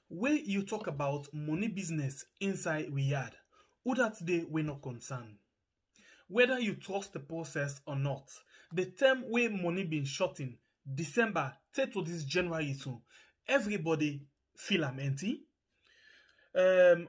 Where you talk about money business inside Riyadh, who that today we not concerned. Whether you trust the process or not, the term where money been shot in December take to this January so everybody feel am empty.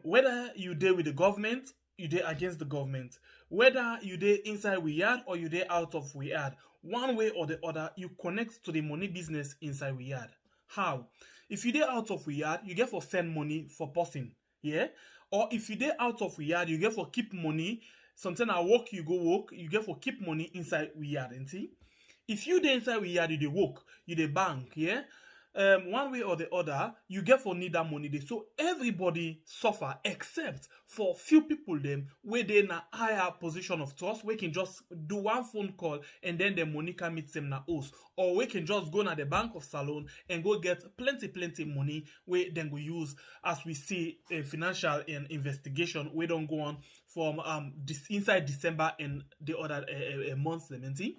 Whether you deal with the government, you deal against the government. Whether you deal inside Riyadh or you deal out of Riyadh, one way or the other, you connect to the money business inside Riyadh. How? If you deal out of Riyadh, you get for send money for person, yeah. Or if you deal out of Riyadh, you get for keep money. Sometimes I work, you go work, you get for keep money inside Riyadh, and see. If you dey inside Riyadh, you dey work, you dey bank, yeah. One way or the other, you get for need that money dey. So everybody suffer except for few people them where they in a higher position of trust, we can just do one phone call and then the money can meet them na house. Or we can just go na the bank of Salon and go get plenty money where then go use as we see a financial investigation we don't go on from this inside December and the other months them, see?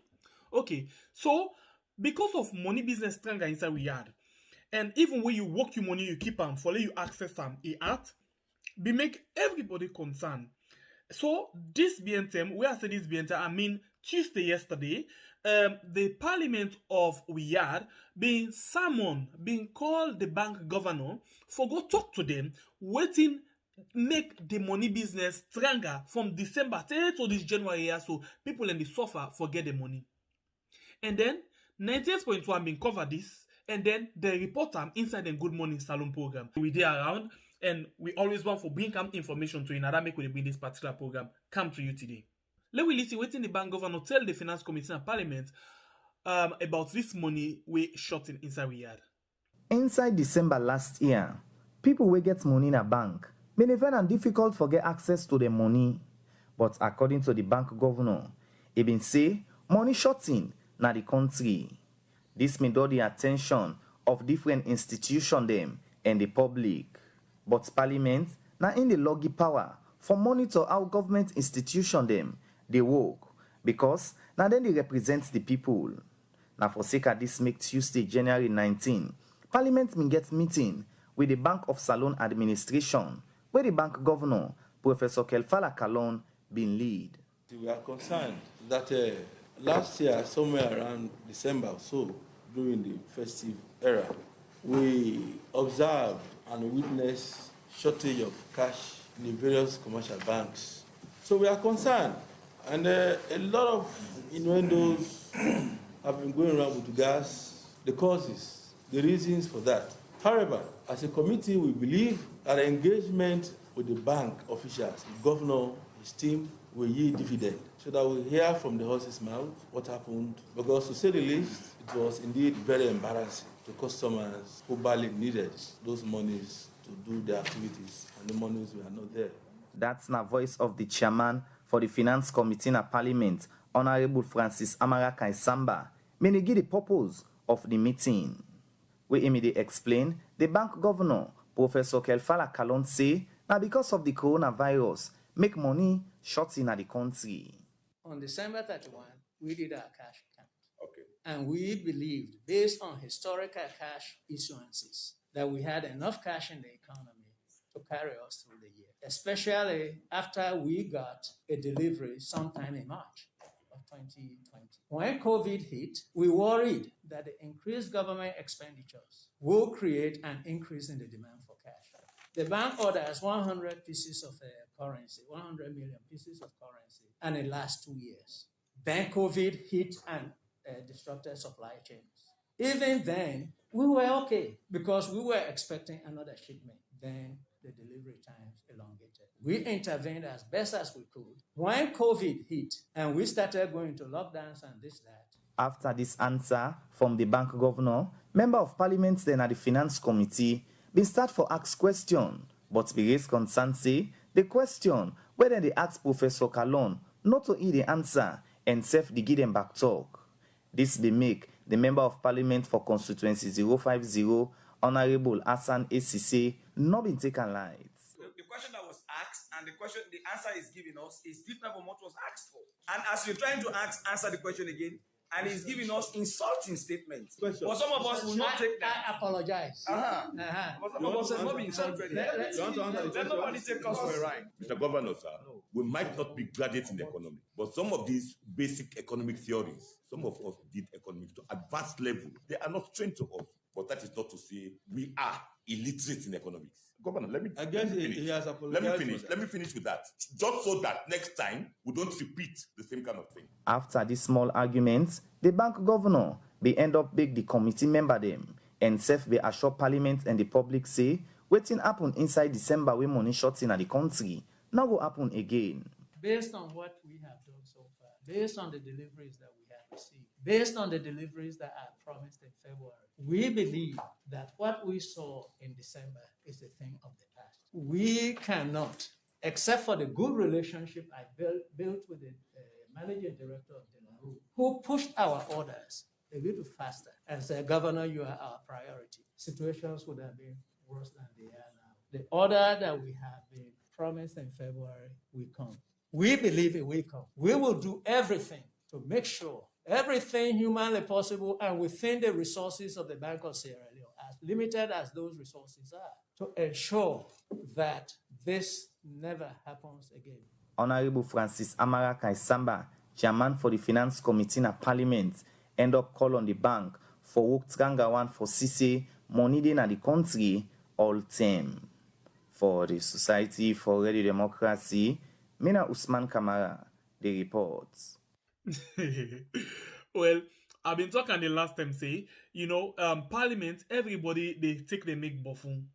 Okay, so because of money business stronger inside Riyadh, and even when you work your money, you keep them, for you access them, it at be make everybody concerned. So this BNTM, where I say this BNTM, I mean Tuesday yesterday, the Parliament of Riyadh being summoned, being called the bank governor for go talk to them, waiting make the money business stronger from December to this January year, so people in the suffer forget the money. And then 98.1 been cover this, and then they report them inside the Good Morning Salon program. We there around, and we always want for bring come information to you. Now that make we bring this particular program come to you today. Let we listen waiting the bank governor tell the finance committee and parliament about this money we shot in inside Riyadh. Inside December last year, people will get money in a bank may find it difficult for get access to the money. But according to the bank governor, he been say money shot in na the country. This may draw the attention of different institutions them and the public. But parliament na in the loggy power for monitor how government institution them they work because now then they represent the people. Now for sake of this make Tuesday, January 19, parliament may get meeting with the Bank of Salon administration where the bank governor, Professor Kelfala Kalon, been lead. We are concerned that last year, somewhere around December or so, during the festive era, we observed and witnessed shortage of cash in the various commercial banks. So we are concerned, and a lot of innuendos have been going around with regards the causes, the reasons for that. However, as a committee, we believe that engagement with the bank officials, the governor, his team, will yield dividend, so that we hear from the horse's mouth what happened. Because to say the least, it was indeed very embarrassing to customers who badly needed those monies to do their activities, and the monies were not there. That's the voice of the chairman for the Finance Committee in Parliament, Honorable Francis Amara Kaisamba, may give the purpose of the meeting. We immediately explain the bank governor, Professor Kelfala Kalon, say now because of the coronavirus, make money short in the country. On December 31, we did our cash count. Okay. And we believed, based on historical cash issuances, that we had enough cash in the economy to carry us through the year, especially after we got a delivery sometime in March of 2020. When COVID hit, we worried that the increased government expenditures will create an increase in the demand for cash. The bank orders 100 pieces of currency, 100 million pieces of currency, and it lasts 2 years. Then COVID hit and disrupted supply chains. Even then, we were okay because we were expecting another shipment. Then the delivery times elongated. We intervened as best as we could. When COVID hit and we started going to lockdowns and this, that. After this answer from the bank governor, member of parliament then at the finance committee been start for ask question, but be raised concern say the question whether they ask Professor Kalon not to hear the answer and self the give them back talk. This be make the member of parliament for constituency 050, Honorable Hassan ACC, not been taken light. The question that was asked and the answer is given us is different from what was asked for. And as you're trying to answer the question again, and he's giving us insulting statements. Question. But some of us will not take that. I apologize. But some of us will not be insulted. Let nobody take us for a ride. Mr. Governor, sir, we might not be graduates in economics, but some of these basic economic theories, some of us did economics to advanced level. They are not strange to us, but that is not to say we are illiterate in economics. Governor, let me finish. He has apologized. Let me finish with that. Just so that next time we don't repeat the same kind of thing. After this small argument, the bank governor may end up beg the committee member them and self be assure parliament and the public say wetin happen inside December when money short in the country now go happen again. Based on what we have done so far, based on the deliveries that we have received, based on the deliveries that are promised in February, we believe that what we saw in December is a thing of the past. We cannot, except for the good relationship I built with the managing director of Delaru, who pushed our orders a little faster and said, Governor, you are our priority. Situations would have been worse than they are now. The order that we have been promised in February will come. We believe it will come. We will do everything to make sure everything humanly possible and within the resources of the Bank of Sierra Leone, as limited as those resources are, to ensure that this never happens again. Honorable Francis Amara Kaisamba, chairman for the Finance Committee in Parliament, end up call on the bank for work Trangawan for CC money in the country all time. For the Society for Radio Democracy, Mina Usman Kamara, the reports. Well, I've been talking the last time, say, Parliament, everybody, they make buffoon.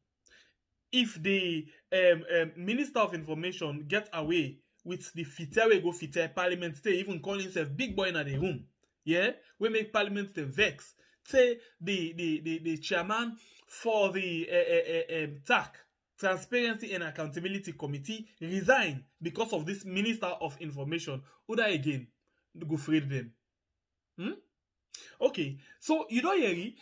If the Minister of Information get away with the fitter go fitter, Parliament stay even call himself big boy in the room. Yeah, we make Parliament the vex. Say the chairman for the TAC, Transparency and Accountability Committee, resign because of this Minister of Information. Uda again, go free them. Okay, so you don't hear it.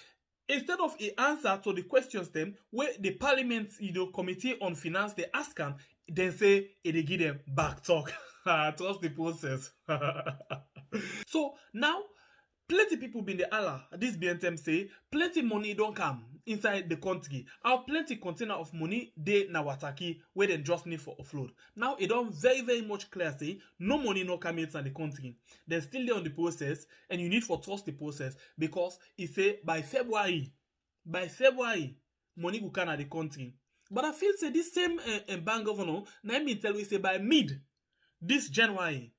Instead of an answer to the questions them where the Parliament, Committee on Finance, they ask them, then say they give them back talk. Trust the process. So now, plenty people been the Allah. This BNTM say plenty money don't come inside the country. Our plenty container of money they na wataki where they just need for offload. Now it don't very very much clear say no money no come inside the country. They're still there on the process and you need for trust the process because it say by February money will come at the country. But I feel say this same bank governor now me tell we say by mid this January.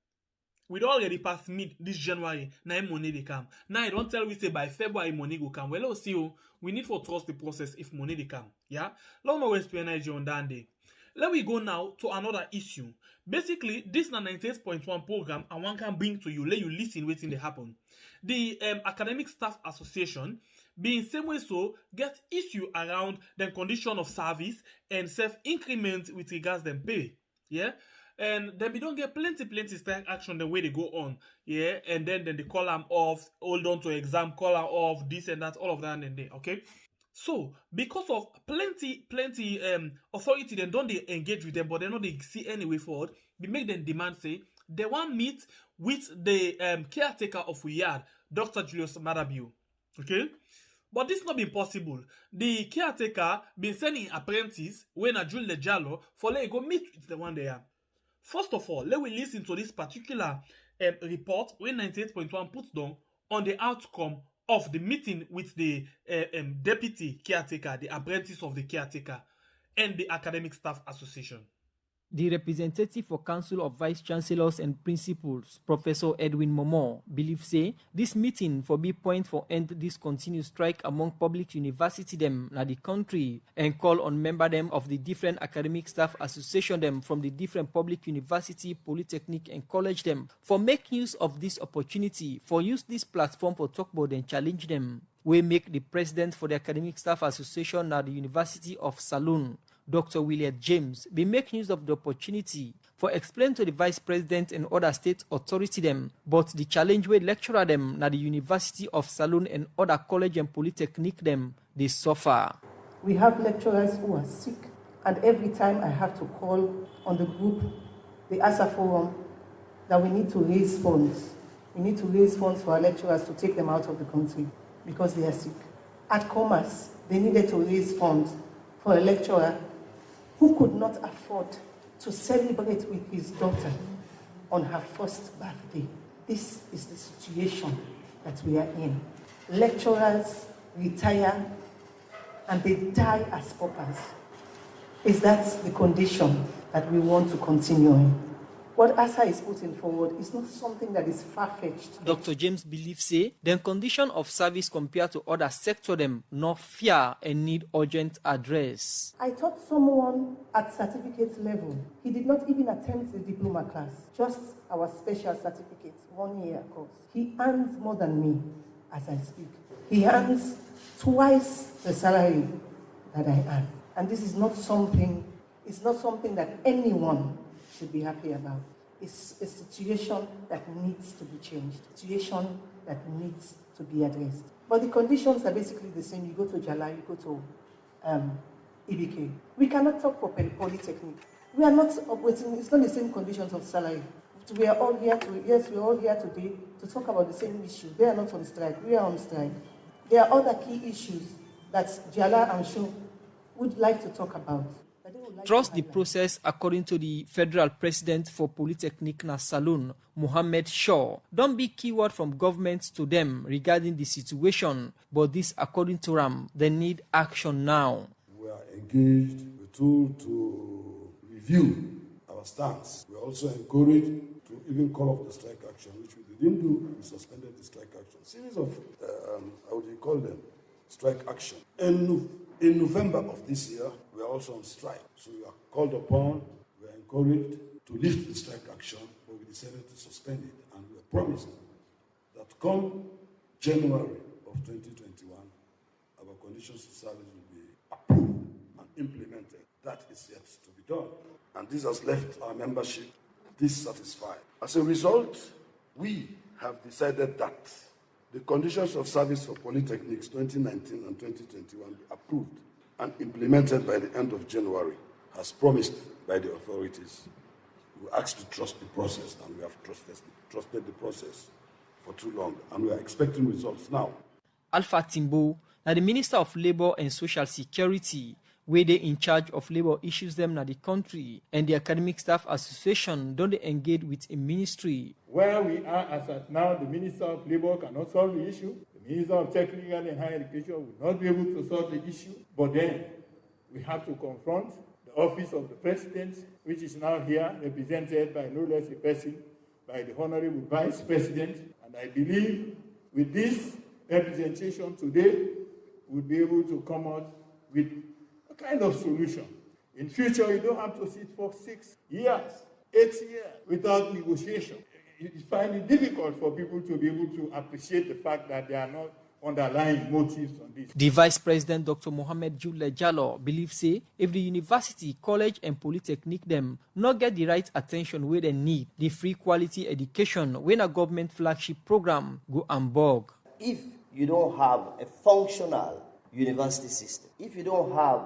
We'd already passed mid this January, now money they come. Now I don't tell we say by February money will come. Well, let's see we need to trust the process if money they come. Yeah? Long no waste energy on that day. Let me go now to another issue. Basically, this is a 98.1 program and one can bring to you, let you listen waiting they happen. The Academic Staff Association, being same way so, get issue around the condition of service and self-increment with regards them pay. Yeah? And then we don't get plenty strike action the way they go on, yeah, and then they call them off, hold on to exam, call them off, this and that, all of that and then, okay. So because of plenty authority, then don't they engage with them, but they know they see any way forward. We make them demand say they want meet with the caretaker of Riyadh, Dr. Julius Madabio, okay. But this not been possible. The caretaker been sending apprentice when a Jules Lejalo for let go meet with the one they are. First of all, let me listen to this particular report when 98.1 puts down on the outcome of the meeting with the deputy caretaker, the apprentice of the caretaker, and the Academic Staff Association. The representative for Council of Vice Chancellors and Principals, Professor Edwin Momo, believes say this meeting for be point for end this continued strike among public university them na the country and call on member them of the different academic staff association them from the different public university, polytechnic and college them for make use of this opportunity for use this platform for talk about and challenge them. We make the president for the Academic Staff Association at the University of Saloon, Dr. William James, be make use of the opportunity for explain to the Vice President and other state authority them, but the challenge with lecturer them na the University of Saloon and other college and polytechnic them, they suffer. We have lecturers who are sick, and every time I have to call on the group, the ASA forum, that we need to raise funds We need to raise funds for our lecturers to take them out of the country because they are sick. At Commerce, they needed to raise funds for a lecturer who could not afford to celebrate with his daughter on her first birthday. This is the situation that we are in. Lecturers retire and they die as paupers. Is that the condition that we want to continue in? What ASA is putting forward is not something that is far-fetched. Dr. James believes say the condition of service compared to other sector them not fair and need urgent address. I taught someone at certificate level. He did not even attend the diploma class, just our special certificate, 1 year course. He earns more than me as I speak. He earns twice the salary that I earn. And this is not something that anyone should be happy about. It's a situation that needs to be changed, a situation that needs to be addressed. But the conditions are basically the same. You go to Jala, you go to EBK. We cannot talk for Polytechnic. We are not operating, it's not the same conditions of salary. We are all here today to talk about the same issue. They are not on strike, we are on strike. There are other key issues that Jala and Shu would like to talk about. Trust the process, according to the Federal President for Polytechnic Salon, Mohammed Shaw. Don't be keyword from government to them regarding the situation, but this, according to Ram, they need action now. We are engaged, we're told to review our stance. We are also encouraged to even call off the strike action, which we didn't do. We suspended the strike action. Series of, how do you call them? Strike action. In November of this year, we are also on strike. So we are called upon, we are encouraged to lift the strike action, but we decided to suspend it. And we are promised that come January of 2021, our conditions of service will be approved and implemented. That is yet to be done. And this has left our membership dissatisfied. As a result, we have decided that the conditions of service for polytechnics 2019 and 2021 be approved and implemented by the end of January, as promised by the authorities. We asked to trust the process, and we have trusted the process for too long, and we are expecting results now. Alpha Timbo, now the Minister of Labour and Social Security, where they in charge of labour issues them in the country, and the Academic Staff Association don't they engage with a ministry. Where we are as at now, the Minister of Labour cannot solve the issue. The Minister of Technical and Higher Education will not be able to solve the issue. But then we have to confront the Office of the President, which is now here, represented by no less a person, by the Honourable Vice President. And I believe with this representation today, we'll be able to come out with a kind of solution. In future, you don't have to sit for 6 years, 8 years without negotiation. You find it difficult for people to be able to appreciate the fact that there are not underlying motives on this. The Vice President, Dr. Mohammed Jule Jallo, believes say if the university, college and polytechnic them not get the right attention where they need, the free quality education when a government flagship program go en vogue. If you don't have a functional university system, if you don't have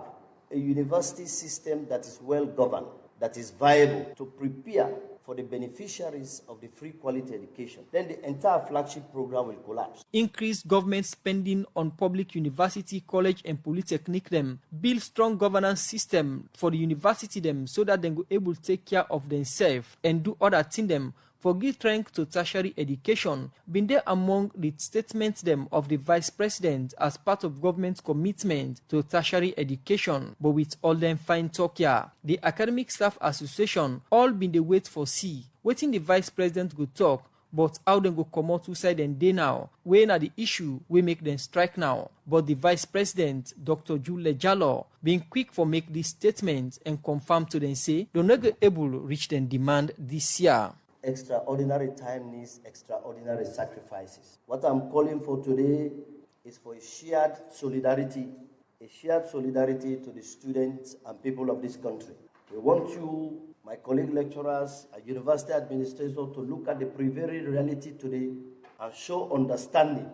a university system that is well governed, that is viable to prepare for the beneficiaries of the free quality education, then the entire flagship program will collapse. Increase government spending on public university, college and polytechnic them, build strong governance system for the university them so that they go able to take care of themselves and do other things them. For give strength to tertiary education, been there among the statements them of the Vice President as part of government's commitment to tertiary education. But with all them fine talk here, the Academic Staff Association all been the wait for see, waiting the Vice President go talk, but how them go come out 2 side and day now, when are the issue we make them strike now. But the Vice President, Dr. Jule Jallo, being quick for make this statement and confirm to them say, they're not able to reach them demand this year. Extraordinary time needs extraordinary sacrifices. What I'm calling for today is for a shared solidarity to the students and people of this country. We want you, my colleague lecturers and university administrators, to look at the prevailing reality today and show understanding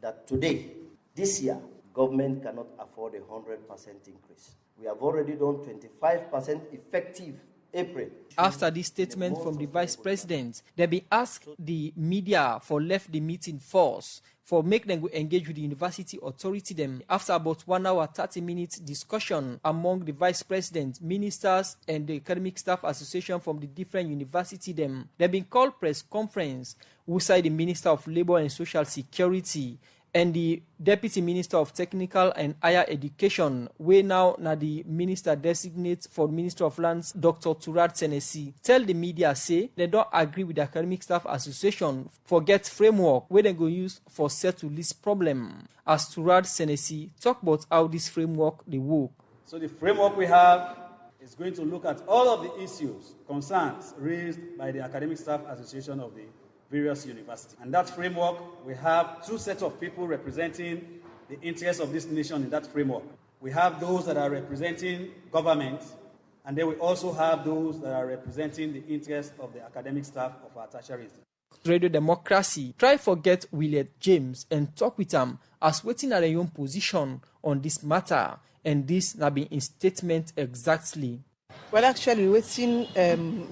that today, this year, government cannot afford a 100% increase. We have already done 25% effective April. After this statement from the Vice President, they be asked the media for left the meeting force for make them engage with the university authority them. After about 1 hour, 30 minutes discussion among the Vice President, ministers, and the academic staff association from the different university them, they been called press conference, who side the Minister of Labour and Social Security and the Deputy Minister of Technical and Higher Education, where now the Minister designate for Minister of Lands, Dr. Turad Senesi, tell the media say they don't agree with the Academic Staff Association for get framework where they go use for settle this problem. As Turad Senesi talk about how this framework they work. So the framework we have is going to look at all of the issues, concerns raised by the Academic Staff Association of the various universities. And that framework, we have two sets of people representing the interests of this nation in that framework. We have those that are representing government, and then we also have those that are representing the interests of the academic staff of our tertiary institutions. Radio Democracy try forget William James and talk with him as waiting at their own position on this matter, and this now be in statement exactly. Well, actually, waiting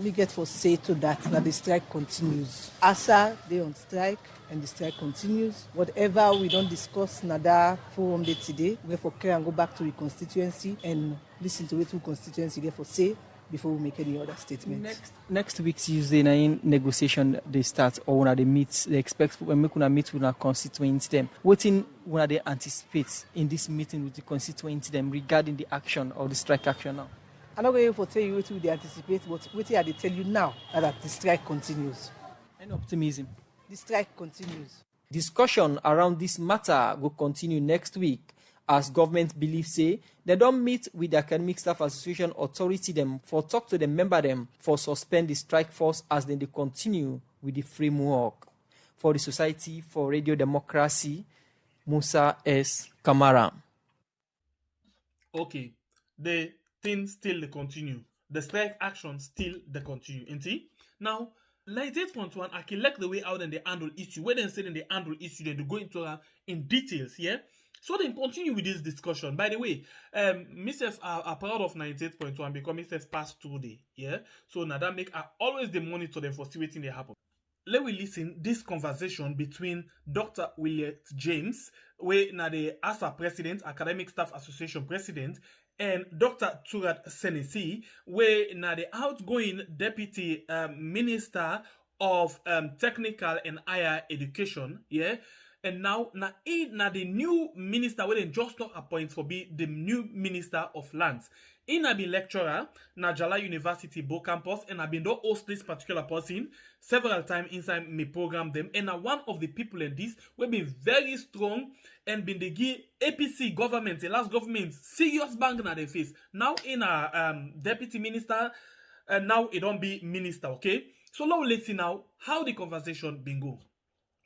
we get for say to that the strike continues. ASA, they on strike, and the strike continues. Whatever we don't discuss in that forum day today, we for care and go back to the constituency and listen to it to constituency get for say before we make any other statement. Next week Tuesday, in negotiation they start or when they meet, they expect when we can meet with our constituents them. What in when they anticipate in this meeting with the constituents them regarding the action or the strike action now? I'm not going to tell you what they anticipate, but what they tell you now that the strike continues. Any optimism? The strike continues. Discussion around this matter will continue next week as government believes say they don't meet with the Academic Staff Association authority them for talk to the member them for suspend the strike force as then they continue with the framework. For the Society for Radio Democracy, Musa S. Kamara. Okay, the things still they continue. The strike action still they continue. Ain't it? Now, 98.1, I can like the way out and they handle issue. When they say they handle issue, then they go into in details, yeah? So they continue with this discussion. By the way, myself are proud of 98.1 because myself passed through the, yeah? So now that make I always the monitor them for see what they happen. Let we listen this conversation between Dr. William James, where now the ASA President, Academic Staff Association President, and Dr. Turad Senesi, where now the outgoing Deputy Minister of Technical and Higher Education, yeah, and now the new minister where they just not appoint for be the new Minister of Lands. In I been lecturer na Jala University Bo Campus, and I've been do host this particular person several times inside my program them, and one of the people in this will be very strong and been the give APC government, the last government, serious bang na the face. Now in a deputy minister, and now it don't be minister, okay? So now let's see now how the conversation been go.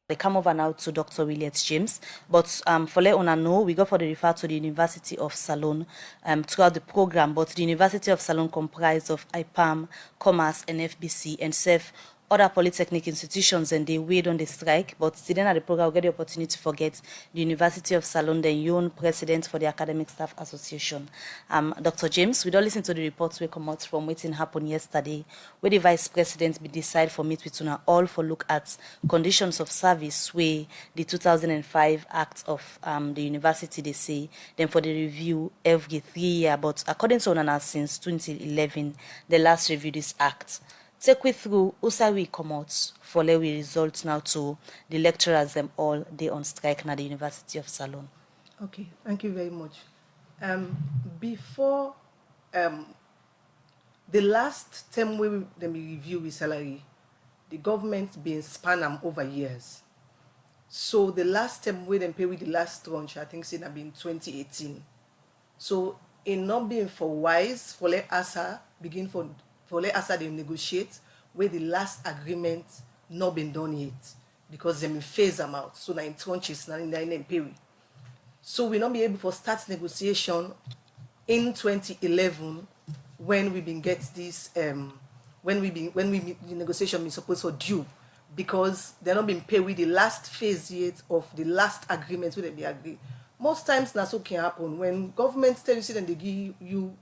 They come over now to Dr. William James, but for let una know, we go for the refer to the University of Salone throughout the program, but the University of Salone comprised of IPAM, Commerce, and FBC, and serve other polytechnic institutions, and they weighed on the strike, but still then at the program we get the opportunity to forget the University of Salone, the young president for the Academic Staff Association. Dr. James, we don't listen to the reports we come out from waiting happened yesterday, where the vice president be decide for meet with una all for look at conditions of service where the 2005 Act of the university they say, then for the review every 3 years, but according to una since 2011, the last review this act. Take we through usa we come out for let we result now to the lecturers them all they on strike at the University of Salone. Okay, thank you very much. Before the last term we review with salary, the government been span them over years. So the last term we then pay with the last tranche, I think it been 2018. So it not being for wise for let ASA begin for let ASA they negotiate where the last agreement not been done yet because they may phase them out. So now in tranches, now in period. So we not be able to start negotiation in 2011 when we been get this when the negotiation is supposed to due because they're not been paid with the last phase yet of the last agreement where they be agreed. Most times that's what can happen when government tell you then they give you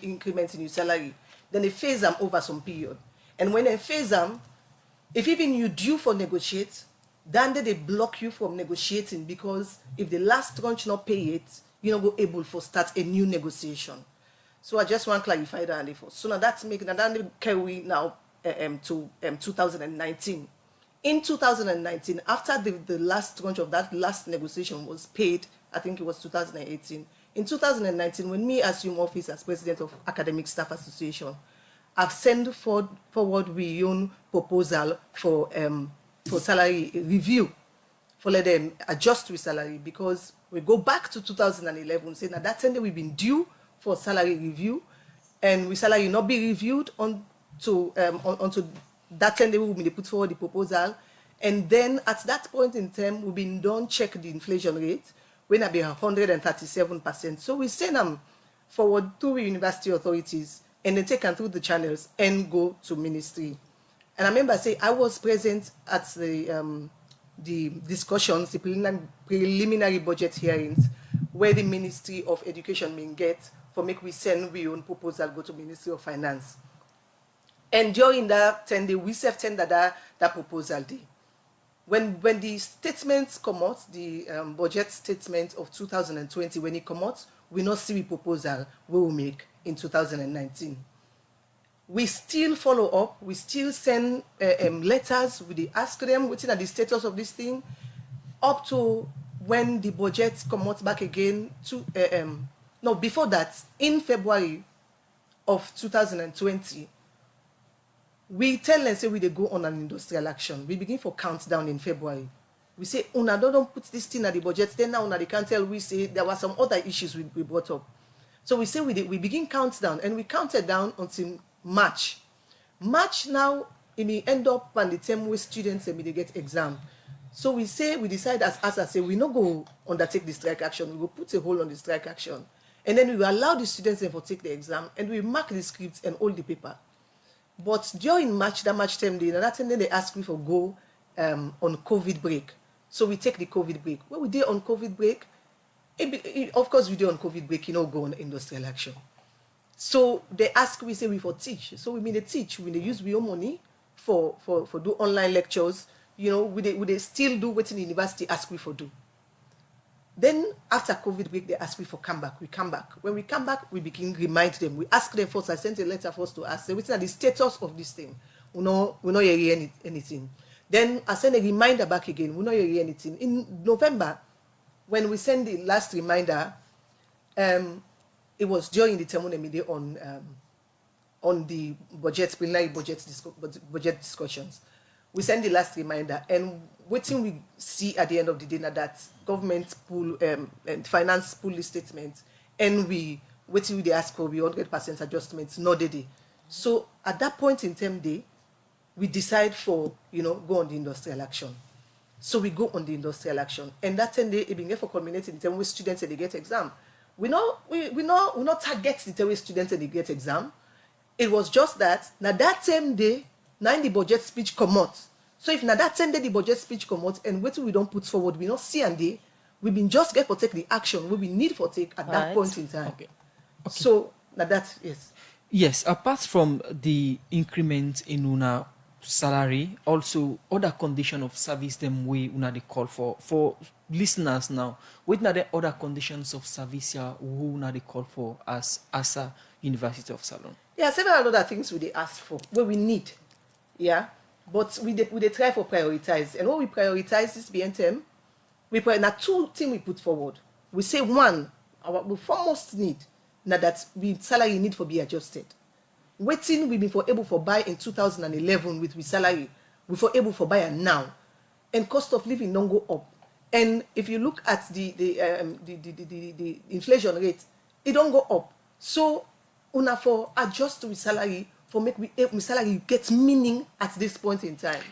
increments in your salary. then they phase them over some period. And when they phase them, if even you due for negotiate, then they block you from negotiating, because if the last tranche not pay it, you're not go able for start a new negotiation. So I just want to clarify that. So now that's making that carry now to 2019. In 2019, after the last tranche of that last negotiation was paid, I think it was 2018. In 2019, when me assume office as president of Academic Staff Association, I've sent forward we own proposal for salary review, for let them adjust with salary, because we go back to 2011, saying that time we've been due for salary review, and we salary not be reviewed onto that time they will be put forward the proposal, and then at that point in time we've been done check the inflation rate when I be 137%. So we send them forward to university authorities, and then take them through the channels and go to ministry. And I remember say I was present at the discussions, the preliminary budget hearings, where the Ministry of Education may get for make we send we own proposal go to Ministry of Finance. And during that 10 day, we self tender that proposal day. When the statements come out, the budget statement of 2020, when it come out, we not see the proposal we will make in 2019. We still follow up. We still send letters. We ask them what's the status of this thing, up to when the budget come out back again. No, before that, in February of 2020, we tell them say we they go on an industrial action. We begin for countdown in February. We say, Una don't put this thing at the budget. Then now Una they can't tell. We say there were some other issues we brought up. So we say we begin countdown, and we counted down until March. March now, it may end up on the time where students they get exam. So we decide as I say, we not go undertake the strike action. We will put a hold on the strike action, and then we will allow the students to take the exam, and we mark the scripts and all the paper. But during March, that March term day, that time they ask me for go on COVID break. So we take the COVID break. When we did on COVID break, of course we do on COVID break, go on industrial action. So they ask, we say we for teach. So we mean they teach, we they use real money for do online lectures, we they still do what the university ask we for do. Then after COVID break, they ask me for come back. We come back. When we come back, we begin remind them. We ask them first. I sent a letter first to ask them what's the status of this thing. We not hear anything. Then I send a reminder back again. We not hear anything. In November, when we send the last reminder, it was during the term on the preliminary budget discussions. We send the last reminder, and what we see at the end of the day now that government pool and finance pool statement, and we ask for 100% adjustments, no day. So at that point in time day, we decide for go on the industrial action. So we go on the industrial action, and that 10 day it began for culminating in terms with students and they get exam. We not target the term with students and they get exam. It was just that now that same day, now in the budget speech come out. So if now that same day the budget speech come out and what we don't put forward, we not see and day, we been just get for take the action we need for take at that point in time. Okay. So now that yes. Yes, apart from the increment in una salary, also other condition of service them we una they call for listeners now. What are the other conditions of service who una they call for as ASA University of Salone? Yeah, several other things we ask for, what we need. Yeah. But we try for prioritize. And what we prioritize is BNTM. Now two things we put forward. We say one, our foremost need, now that we salary need for be adjusted. Waiting we been for able for buy in 2011 with we salary, we for able for buy now. And cost of living don't go up. And if you look at the inflation rate, it don't go up. So una for adjust with salary for make we salary get meaning at this point in time.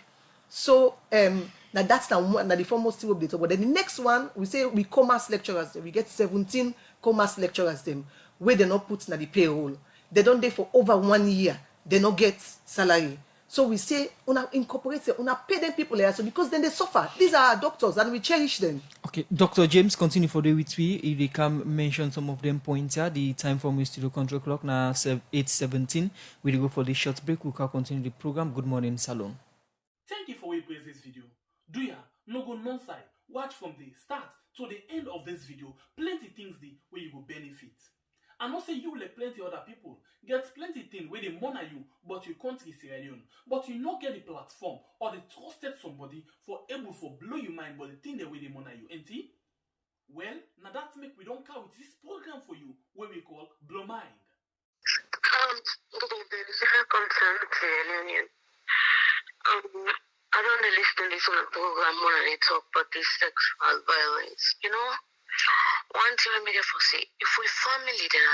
So now that's the foremost thing update. But then the next one we say we commerce lecturers, we get 17 commerce lecturers them where they not put na the payroll. They don't there for over 1 year, they not get salary. So we say, una incorporate them, una pay them people here, so because then they suffer. These are our doctors, and we cherish them. Okay, Dr. James, continue for the with we. If they can mention some of them points here, the time from studio control clock now 8:17. We'll go for the short break. We can continue the program. Good morning, Salon. Thank you for watching this video. Do ya no go non-side? Watch from the start to the end of this video. Plenty things where you will benefit. And also you like plenty other people get plenty things where they monitor you, but you can't see Sierra Leone. But you not get the platform or the trusted somebody for able for blow your mind, but the thing that way they monitor you, ain't it? Well, now that make we don't count with this program for you, where we call Blow Mind. Good evening. Welcome to Sierra Leone. I don't listen to this on the program more than they talk about this sexual violence. You know, one thing let me get for say, if we family then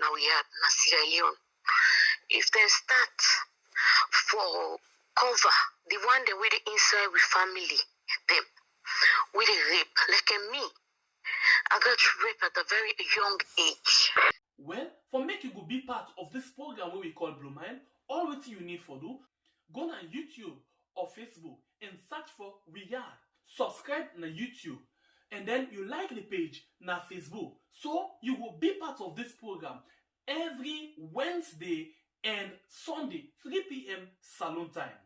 now we are na Sierra Leone, if they start for cover the one that we the inside with family them with the rape like me, I got raped at a very young age. Well, for make you go be part of this program where we call Blow Mind, all what you need for do, go on YouTube or Facebook and search for Riyadh. Subscribe na YouTube and then you like the page na Facebook. So you will be part of this program every Wednesday and Sunday 3 p.m. Salon time.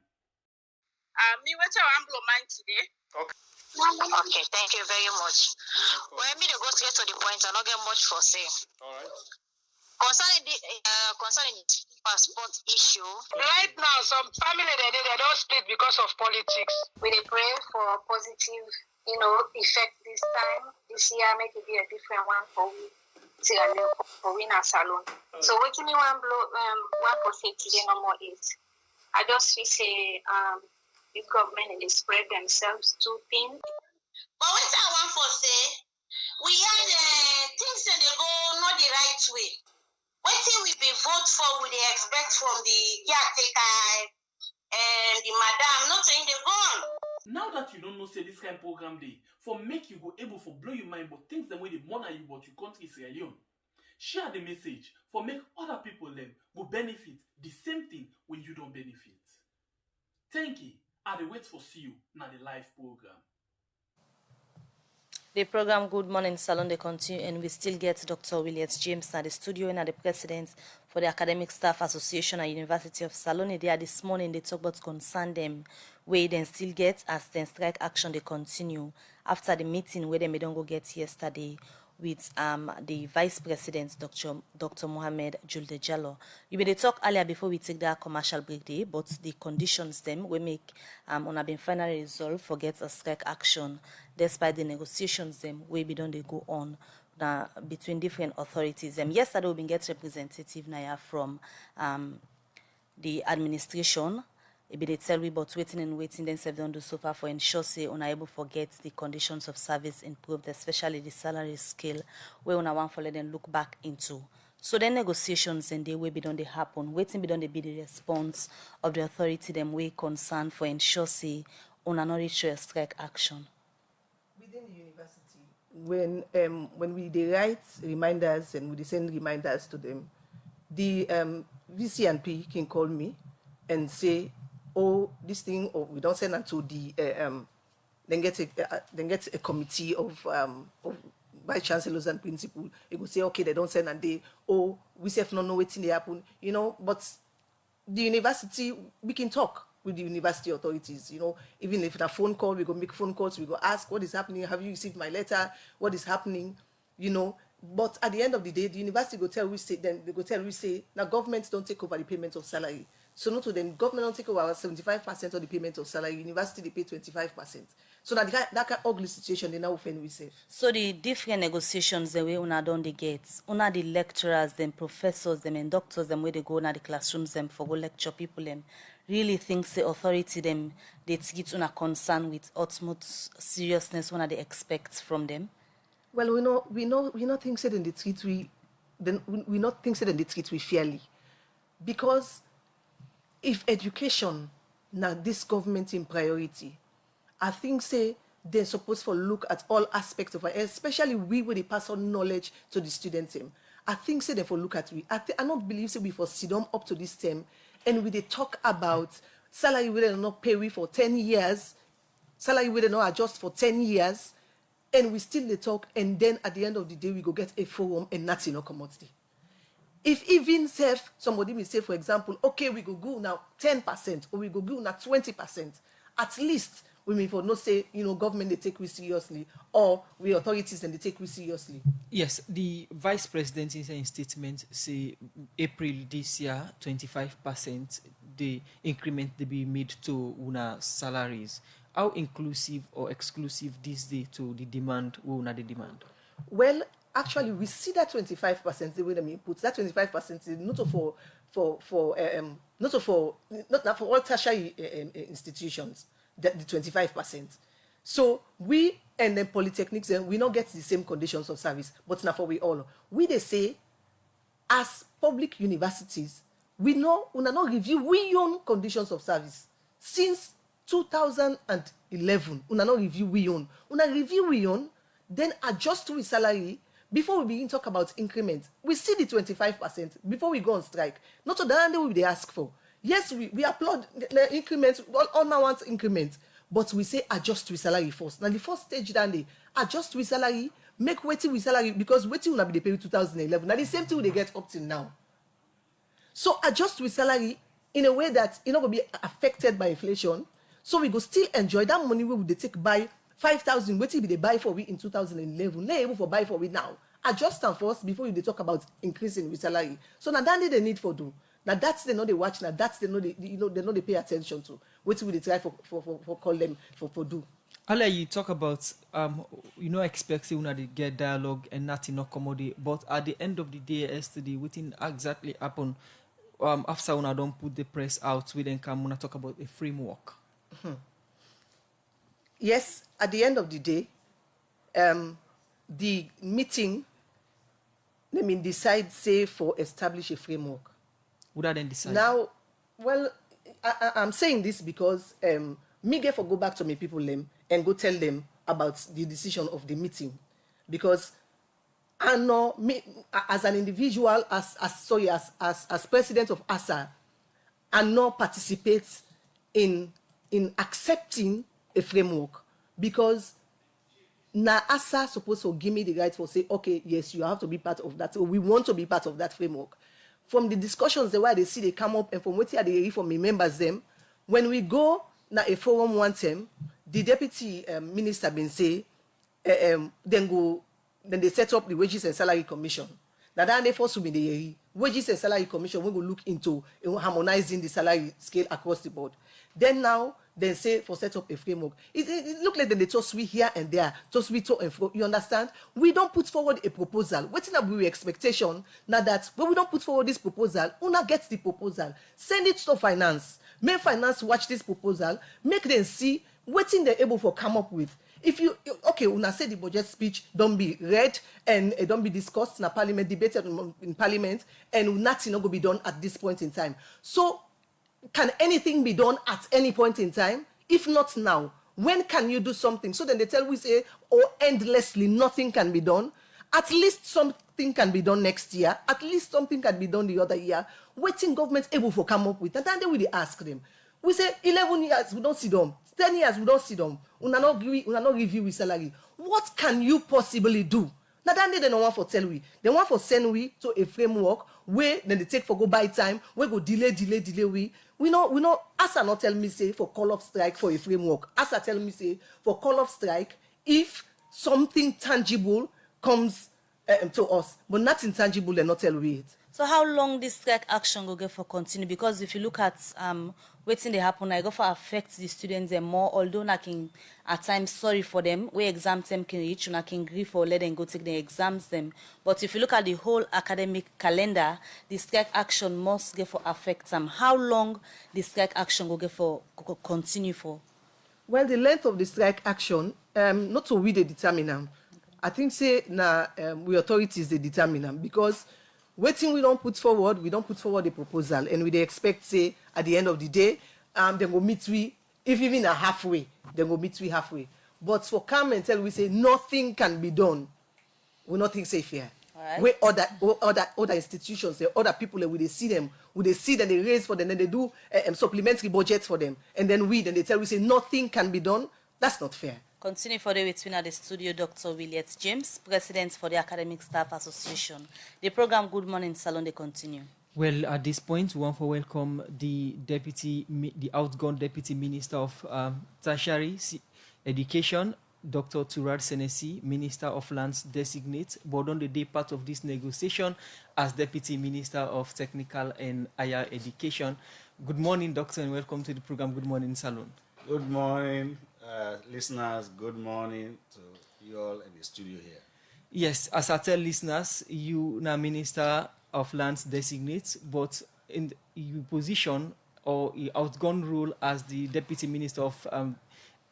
Me what I Blow Mind today. Okay, thank you very much. Well, me to go straight to the point. I don't get much for say. All right. Concerning the passport issue, right now some family they don't split because of politics. We pray for positive, effect this time. This year make it be a different one for we. For we na Salon. So what me one for say today no more is I just feel say this government and they spread themselves too thin. But what I want for say we had things that they go not the right way. What thing we be vote for would they expect from the caretaker and the madam, not saying they're gone. Now that you don't know say this kind of program day, for make you go able for blow your mind, but things the way they monitor you, but you can't see Sierra Leone. Share the message for make other people them go benefit the same thing when you don't benefit. Thank you. I wait for see you now the live program. The program Good Morning Salon they continue and we still get Dr. Williams James at the studio and at the president for the Academic Staff Association at University of Salon. They are this morning they talk about concern them where they still get as then strike action they continue after the meeting where they don't go get yesterday with the Vice President, Dr. Mohamed Julde Jallo. You may talk earlier before we take that commercial break day, but the conditions them we make on have been finally resolved for get a strike action despite the negotiations them way be done they go on between different authorities. Yesterday we been get representative now from the administration. They tell we about waiting and waiting, then serve don't do so far for ensure say unable forget the conditions of service improved, especially the salary scale, where una want for let them look back into. So then negotiations and they will be done they happen. Waiting be done they be the response of the authority them way concerned for ensure say una not reach a strike action. Within the university, when we they write reminders and we send reminders to them, the VC and P can call me and say, oh, this thing, or we don't send unto the then get a committee of vice chancellors and principal. It will say, okay, they don't send, and they, oh, we say no know what's in the happen, But the university, we can talk with the university authorities, Even if it's a phone call, we go make phone calls, we go ask what is happening. Have you received my letter? What is happening? But at the end of the day, the university go tell we say, then they go tell we say, now government don't take over the payment of salary. So not to them, government don't take over 75% of the payment of salary. University they pay 25%. So that kind of ugly situation they now offend we safe. So the different negotiations the way una don they get, una the lecturers, them professors, them and doctors, them where they go na the classrooms, them for go lecture people, them really thinks the authority them they get una concern with utmost seriousness una they expect from them. Well, we not think said in the treat we not think said in the treat we fairly, because if education now this government in priority, I think say they're supposed to look at all aspects of it, especially we will pass on knowledge to the students. I think say therefore look at we. I not believe say we for sit down up to this term and we they talk about salary we they not pay we for 10 years, salary we they not adjust for 10 years, and we still they talk, and then at the end of the day we go get a forum and nothing no commodity. If even say somebody may say, for example, okay, we go now 10% or we go now 20%, at least we may for not say, government they take we seriously, or we authorities and they take we seriously. Yes, the vice president in his statement say April this year 25% the increment they be made to una salaries. How inclusive or exclusive this day to the demand or una the demand? Well, actually, we see that 25% the way them inputs. That 25% is not for all tertiary institutions. That the 25%. So we and then polytechnics, then we not get the same conditions of service, but not for we all. We they say, as public universities, we not review we own conditions of service since 2011. We not review we own. We review we own, then adjust to salary. Before we begin talk about increment, we see the 25% before we go on strike. Not to the end we they ask for. Yes, we applaud the increments, all now wants increment, but we say adjust with salary first. Now the first stage then they adjust with salary, make waiting with salary, because waiting will not be the pay 2011. Now the same thing they get up till now. So adjust with salary in a way that you're not going to be affected by inflation. So we go still enjoy that money we would they take by 5,000, waiting be they buy for we in 2011. They're able for buy for we now. Adjust them first before they talk about increasing with salary. So now that they need for do. Now that's the know they watch. Now that's the know they they know they pay attention to. What will they try for call them for do? Earlier you talk about expecting una to get dialogue and nothing not commodity, but at the end of the day yesterday, what exactly happened after una don't put the press out, we then come una talk about a framework. Yes, at the end of the day, the meeting, decide say for establish a framework. Would I then decide? Now, well, I'm saying this because me get for go back to my people them and go tell them about the decision of the meeting, because I know me as an individual, as president of ASA, I not participate in accepting a framework, because now ASA supposed to give me the right for say, okay, yes, you have to be part of that, or we want to be part of that framework. From the discussions the way they see they come up, and from what they hear from me members them, when we go na a forum one time, the deputy minister been say, then they set up the wages and salary commission. Now that they force to be the wages and salary commission, we will look into harmonizing the salary scale across the board. Then now they say for set up a framework. It look like they toss we here and there, toss we to and fro. You understand? We don't put forward a proposal. Waiting up with expectation now that when we don't put forward this proposal, una gets the proposal, send it to finance. Make finance watch this proposal, make them see what they're able to come up with. If you una say the budget speech don't be read and don't be discussed in a parliament, debated in parliament, and nothing not going to be done at this point in time. So can anything be done at any point in time? If not now, when can you do something? So then they tell we say, endlessly nothing can be done. At least something can be done next year. At least something can be done the other year. Waiting government able to come up with. And then they will ask them. We say 11 years we don't see them. 10 years we don't see them. Una not review with salary. What can you possibly do? Now then they don't want for tell we. They want for send we to a framework where then they take for go by time, we go delay we. We know, ASA not tell me say for call of strike for a framework. ASA tell me say for call of strike if something tangible comes to us, but nothing tangible they not tell we it. So how long this strike action go get for continue? Because if you look at waiting they happen, I go for affect the students and more, although I can at times sorry for them, where exam time can reach and I can grieve for let them go take the exams them. But if you look at the whole academic calendar, the strike action must get for affect them. How long the strike action go get for continue for? Well, the length of the strike action, not so we they determine them. I think say we authorities they determine them, because waiting we don't put forward the proposal, and we they expect say at the end of the day, they go meet we, if even a halfway, they go meet we halfway. But for come and tell we say nothing can be done, we not think safe here. All Right. Where other institutions, other people, we they see them, they raise for them, and they do supplementary budgets for them, and then they tell we say nothing can be done. That's not fair. Continue further with me at the studio, Dr. Williams James, President for the Academic Staff Association. The program Good Morning Salon, they continue. Well, at this point, we want to welcome the outgone Deputy Minister of Tertiary Education, Dr. Turad Senesi, Minister of Lands Designate, but on the day part of this negotiation as Deputy Minister of Technical and Higher Education. Good morning, Doctor, and welcome to the program Good Morning Salon. Good morning, listeners. Good morning to you all in the studio here. Yes, as I tell listeners, you are Minister of Lands Designate, but in your position or your outgone role as the Deputy Minister of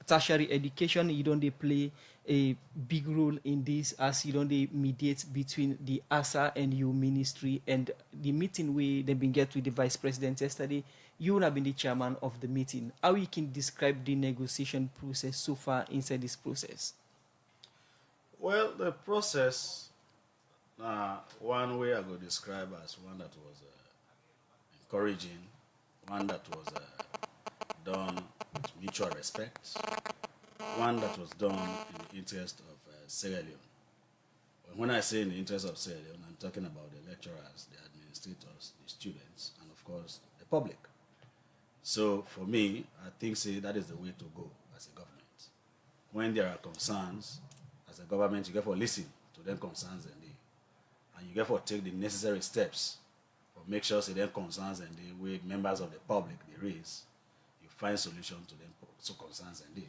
Tertiary Education, you don't play a big role in this, as you don't mediate between the ASA and your ministry. And the meeting they've been get with the Vice President yesterday, you have been the chairman of the meeting. How you can describe the negotiation process so far inside this process? Well, the process, one way I could describe as one that was encouraging, one that was done with mutual respect, one that was done in the interest of Sierra Leone. When I say in the interest of Sierra Leone, I'm talking about the lecturers, the administrators, the students, and of course, the public. So for me, I think that is the way to go as a government. When there are concerns, as a government, you get for listen to them concerns and you get for take the necessary steps for make sure them concerns and the way members of the public they raise, you find solution to them so concerns and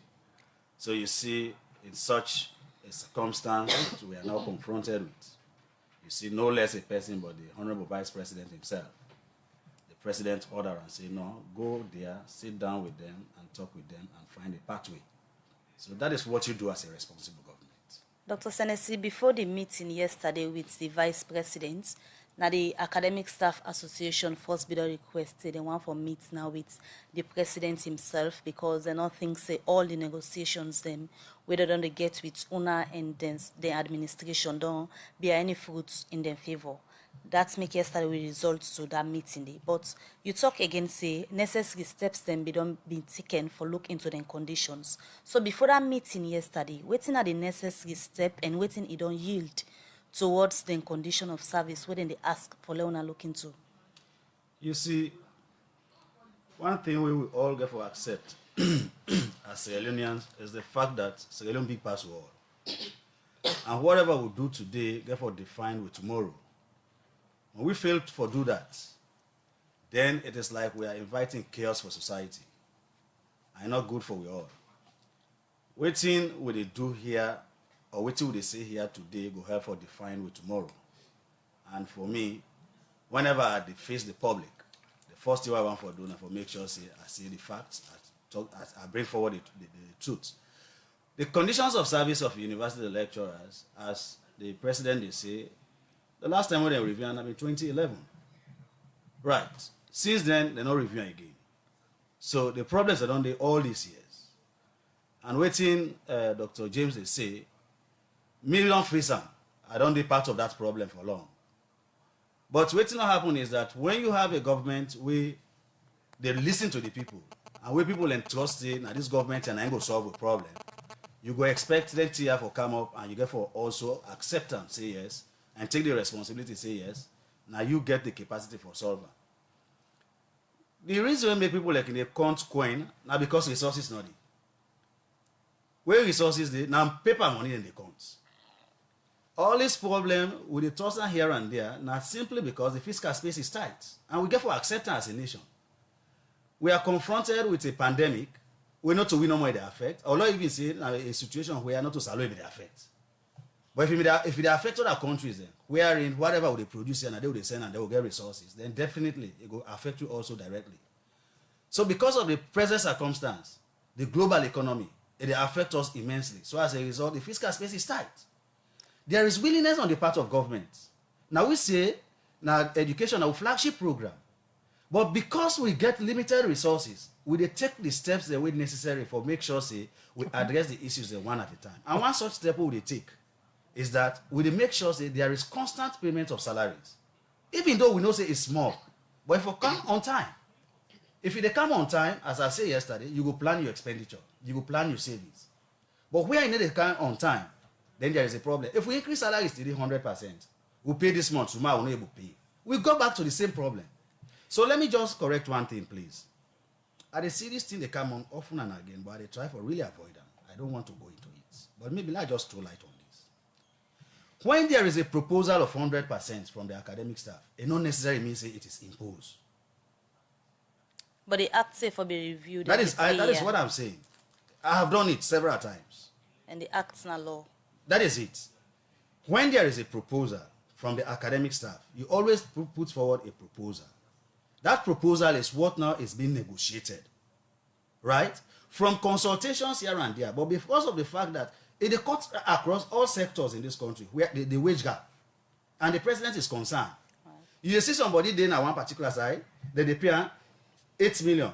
so you see in such a circumstance that we are now confronted with, you see no less a person but the Honorable Vice President himself. The President order and say, no, go there, sit down with them and talk with them and find a pathway. So that is what you do as a responsible government. Dr. Senesi, before the meeting yesterday with the Vice President, now the Academic Staff Association first bidder requested they want for meet now with the President himself, because they not think say all the negotiations them whether they get with owner and then the administration don't bear any fruits in their favor. That's make yesterday we results to that meeting day. But you talk again, say necessary steps then be taken for look into the conditions. So before that meeting yesterday, waiting at the necessary step and waiting it don't yield towards the condition of service, whether they ask for Leona look into. You see, one thing we will all get to accept as Sierra Leoneans is the fact that Sierra Leone big pass all. And whatever we do today, get for defined with tomorrow. When we fail to do that, then it is like we are inviting chaos for society. And not good for we all. Waiting what they do here, or waiting what they say here today, go help for define with tomorrow. And for me, whenever I face the public, the first thing I want for doing is for make sure I see the facts, I bring forward the truth. The conditions of service of university lecturers, as the president they say, the last time when they reviewed in 2011. Right. Since then, they're not reviewing again. So the problems are done all these years. And waiting, Dr. James, they say, me don't face them. I don't be part of that problem for long. But what's not happen is that when you have a government where they listen to the people, and where people entrust in this government and I go solve a problem, you go expect them to for come up and you get for also accept them, say yes, and take the responsibility, say yes. Now you get the capacity for solver. The reason we make people like in a count coin, now because resources not there. Where resources they now paper money in the accounts. All this problem with the toss here and there, now simply because the fiscal space is tight. And we get for acceptance as a nation. We are confronted with a pandemic, we're not to win no more the effect, or not even say a situation where not to salute the effect. But if it affects other countries, then wherein whatever they produce and they will send and they will get resources, then definitely it will affect you also directly. So because of the present circumstance, the global economy, it will affect us immensely. So as a result, the fiscal space is tight. There is willingness on the part of government. Now we say, now education, our flagship program. But because we get limited resources, we take the steps that were necessary for make sure say we address the issues one at a time. And one such step we take is that we make sure say there is constant payment of salaries. Even though we know say it's small, but if you come on time, if you come on time, as I said yesterday, you will plan your expenditure, you will plan your savings. But where you need to come on time, then there is a problem. If we increase salaries to 100%, we pay this month, tomorrow we're not able to pay. We go back to the same problem. So let me just correct one thing, please. At the serious thing, they come on often and again, but they try for really avoid them. I don't want to go into it. But maybe let's just throw light on this. When there is a proposal of 100% from the academic staff, it not necessarily means it is imposed. But the act say for be reviewed. That is what I'm saying. I have done it several times. And the act's not law. That is it. When there is a proposal from the academic staff, you always put forward a proposal. That proposal is what now is being negotiated, right? From consultations here and there, but because of the fact that it cuts across all sectors in this country, where the wage gap, and the president is concerned. Right. You see somebody there on one particular side, that they pay 8 million,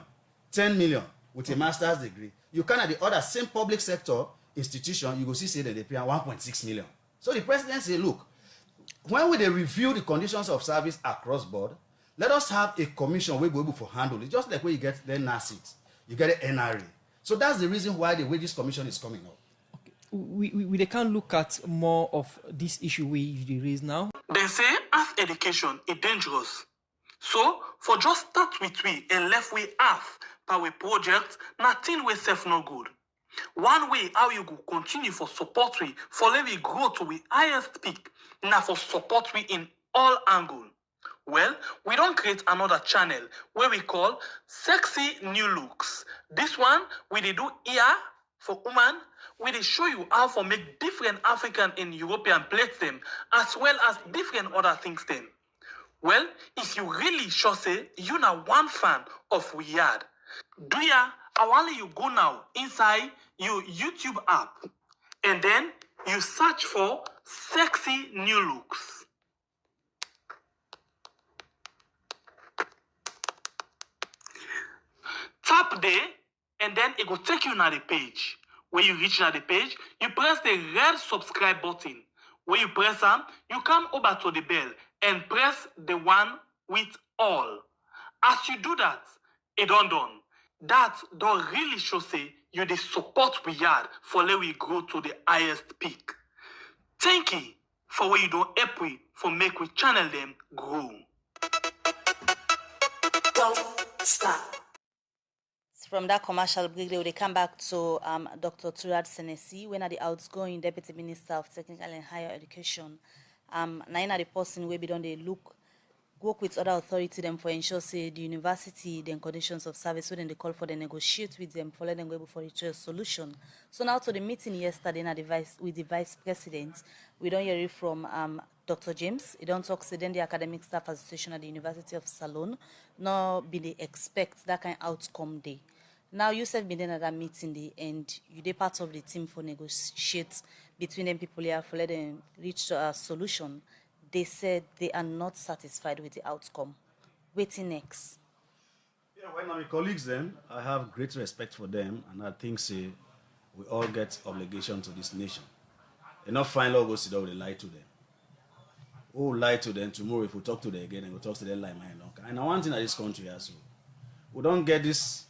10 million with a master's degree. You can at the other same public sector institution, you go see say that they pay 1.6 million. So the president say, look, when they review the conditions of service across board, let us have a commission where we able to handle it, just like where you get the NACIT, you get the NRA. So that's the reason why the wages commission is coming up. Okay. We can look at more of this issue we raise now. They say half education is dangerous. So for just start with we and left we half per we project, nothing we self no good. One way how you go continue for support we for let we grow to we highest peak, now for support we in all angle. Well, we don't create another channel where we call Sexy New Looks. This one, we do here for women. We show you how to make different African and European plates them, as well as different other things them. Well, if you really sure say you're not one fan of Riyadh, do ya? I want you go now inside your YouTube app, and then you search for Sexy New Looks. Tap there, and then it will take you to the page. When you reach the page, you press the red subscribe button. When you press them, you come over to the bell and press the one with all. As you do that, it done. That don't really show say you the support we had for let we grow to the highest peak. Thank you for what you don't help we for make we channel them grow. Don't stop. From that commercial break, they come back to Dr. Turad Senesi, when are the outgoing Deputy Minister of Technical and Higher Education. Now the person where we don't they work with other authority them for ensure say the university then conditions of service when they call for the negotiate with them for let them go able for reach a solution. So now to the meeting yesterday na with the Vice President, we don't hear it from Dr. James. He don't talk to then the Academic Staff Association at the University of Salone, nor be they expect that kind of outcome day. Now you have been at that meeting and you they part of the team for negotiate between them people here for let them reach a solution. They said they are not satisfied with the outcome. Waiting next. Yeah, when my colleagues then, I have great respect for them, and I think say we all get obligation to this nation. Enough fine law go sit down, they lie to them. Oh, lie to them tomorrow if we talk to them again and we talk to them like mine. And I want in this country also, we don't get this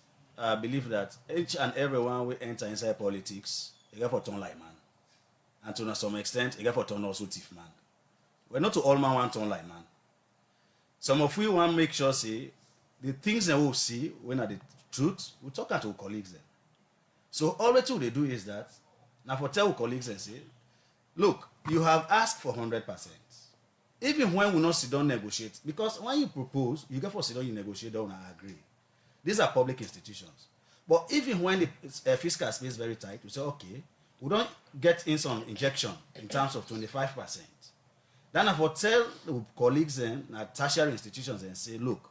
belief that each and everyone will enter inside politics, they get for turn like man, and to some extent, they get for turn also thief man. We're not to all man want turn like man. Some of you want to make sure say the things that we'll see when are the truth, we talk to our colleagues then. So all what they do is that now for tell our colleagues and say, look, you have asked for 100%. Even when we not sit down negotiate, because when you propose, you get for sit down, you negotiate down and agree. These are public institutions. But even when the fiscal space is very tight, we say, okay, we don't get in some injection in terms of 25%. Then I will tell the colleagues and tertiary institutions and say, look,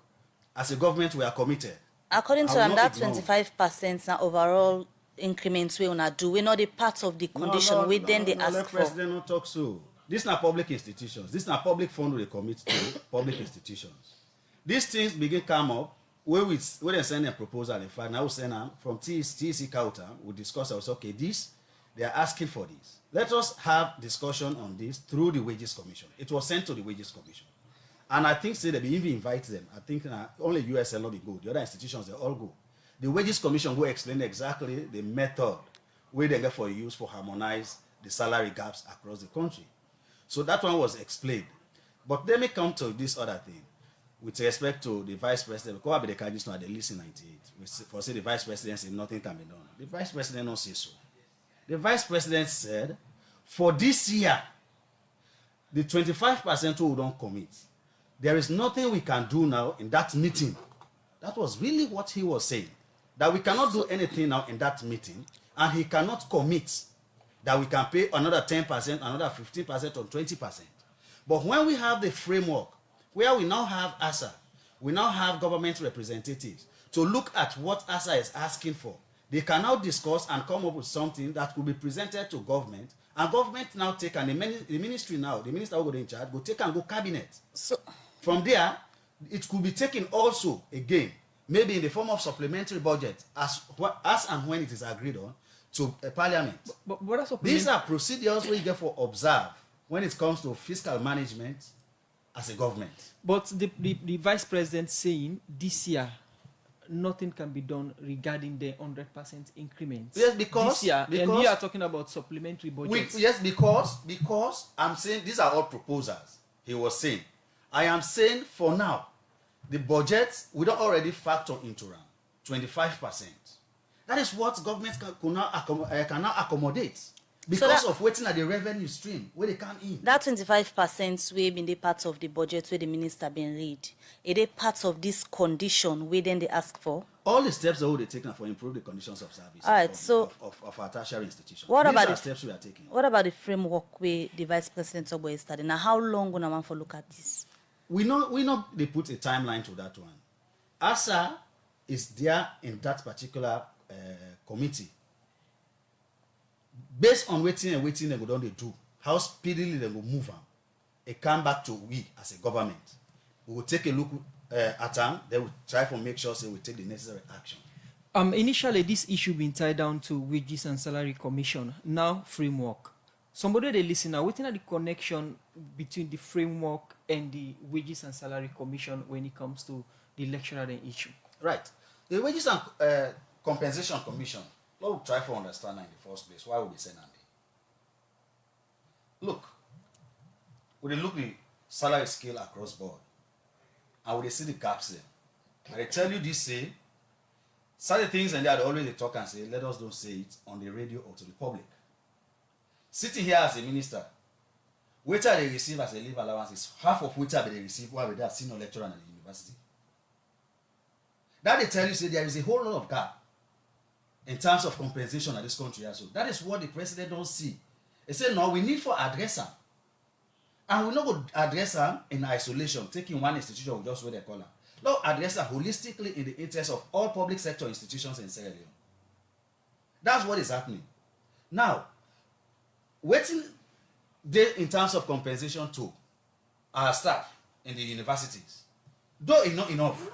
as a government, we are committed. According to them, that 25% now overall increments we wanna do, we're not a part of the condition we then they ask for. President not talk so. These are public institutions. These are public funds they commit to public institutions. These things begin come up where they send a proposal. In fact, now we send them from TEC counter. We discuss. I was okay. This They are asking for this. Let us have discussion on this through the Wages Commission. It was sent to the Wages Commission. And I think say they even invite them. I think only USL not go. The other institutions, they all go. The Wages Commission will explain exactly the method where they get for use for harmonize the salary gaps across the country. So that one was explained. But let me come to this other thing. With respect to the Vice President, because the Kajis now at least in 98. We say the Vice President said nothing can be done. The Vice President don't say so. The Vice President said, for this year, the 25% who don't commit, there is nothing we can do now in that meeting. That was really what he was saying. That we cannot do anything now in that meeting, and he cannot commit that we can pay another 10%, another 15%, or 20%. But when we have the framework, where we now have ASA, we now have government representatives to look at what ASA is asking for, they can now discuss and come up with something that will be presented to government, and government now take, and the ministry now, the minister will go in charge, go take and go cabinet. So from there, it could be taken also again, maybe in the form of supplementary budget, as and when it is agreed on, to Parliament. But that's these are procedures we get for observe when it comes to fiscal management as a government. But the Vice President saying this year, nothing can be done regarding the 100% increment. Yes, because this year, and we are talking about supplementary budgets. Yes, because I'm saying these are all proposals. He was saying, I am saying for now, the budget we don't already factor into around 25%. That is what government cannot accommodate because of waiting at the revenue stream where they come in. That 25% will be the part of the budget where the minister been read. It is part of this condition where then they ask for. All the steps that they taken for improve the conditions of service. All right, of our tertiary institutions. What These about are steps we are taking. What about the framework where the Vice President of is studying? Now, how long gonna want for look at this? We know they put a timeline to that one. ASA is there in that particular committee. Based on waiting they go down they do, how speedily they will move them. It come back to we as a government. We will take a look at them. They will try to make sure we take the necessary action. Initially, this issue been tied down to Wages and Salary Commission. Now, framework. Somebody they listen now. Waiting at the connection between the framework and the Wages and Salary Commission when it comes to the lecturer issue. Right. The Wages and Compensation Commission. Let me try to understand that in the first place. Why would they send Andy? Look, we look the salary scale across board, and we see the gaps there. And they tell you this, say, certain things, and they always talk and say, let us don't say it on the radio or to the public. Sitting here as a minister, what they receive as a leave allowance is half of what they receive while they are senior lecturer at the university. That they tell you, say, there is a whole lot of gap in terms of compensation at this country also. That is what the president don't see. He said, no, we need for address them. And we're not going to address them in isolation, taking one institution, just what they call them. No, address them holistically in the interest of all public sector institutions in Sierra Leone. That's what is happening. Now, waiting there in terms of compensation to our staff in the universities, though it's not enough,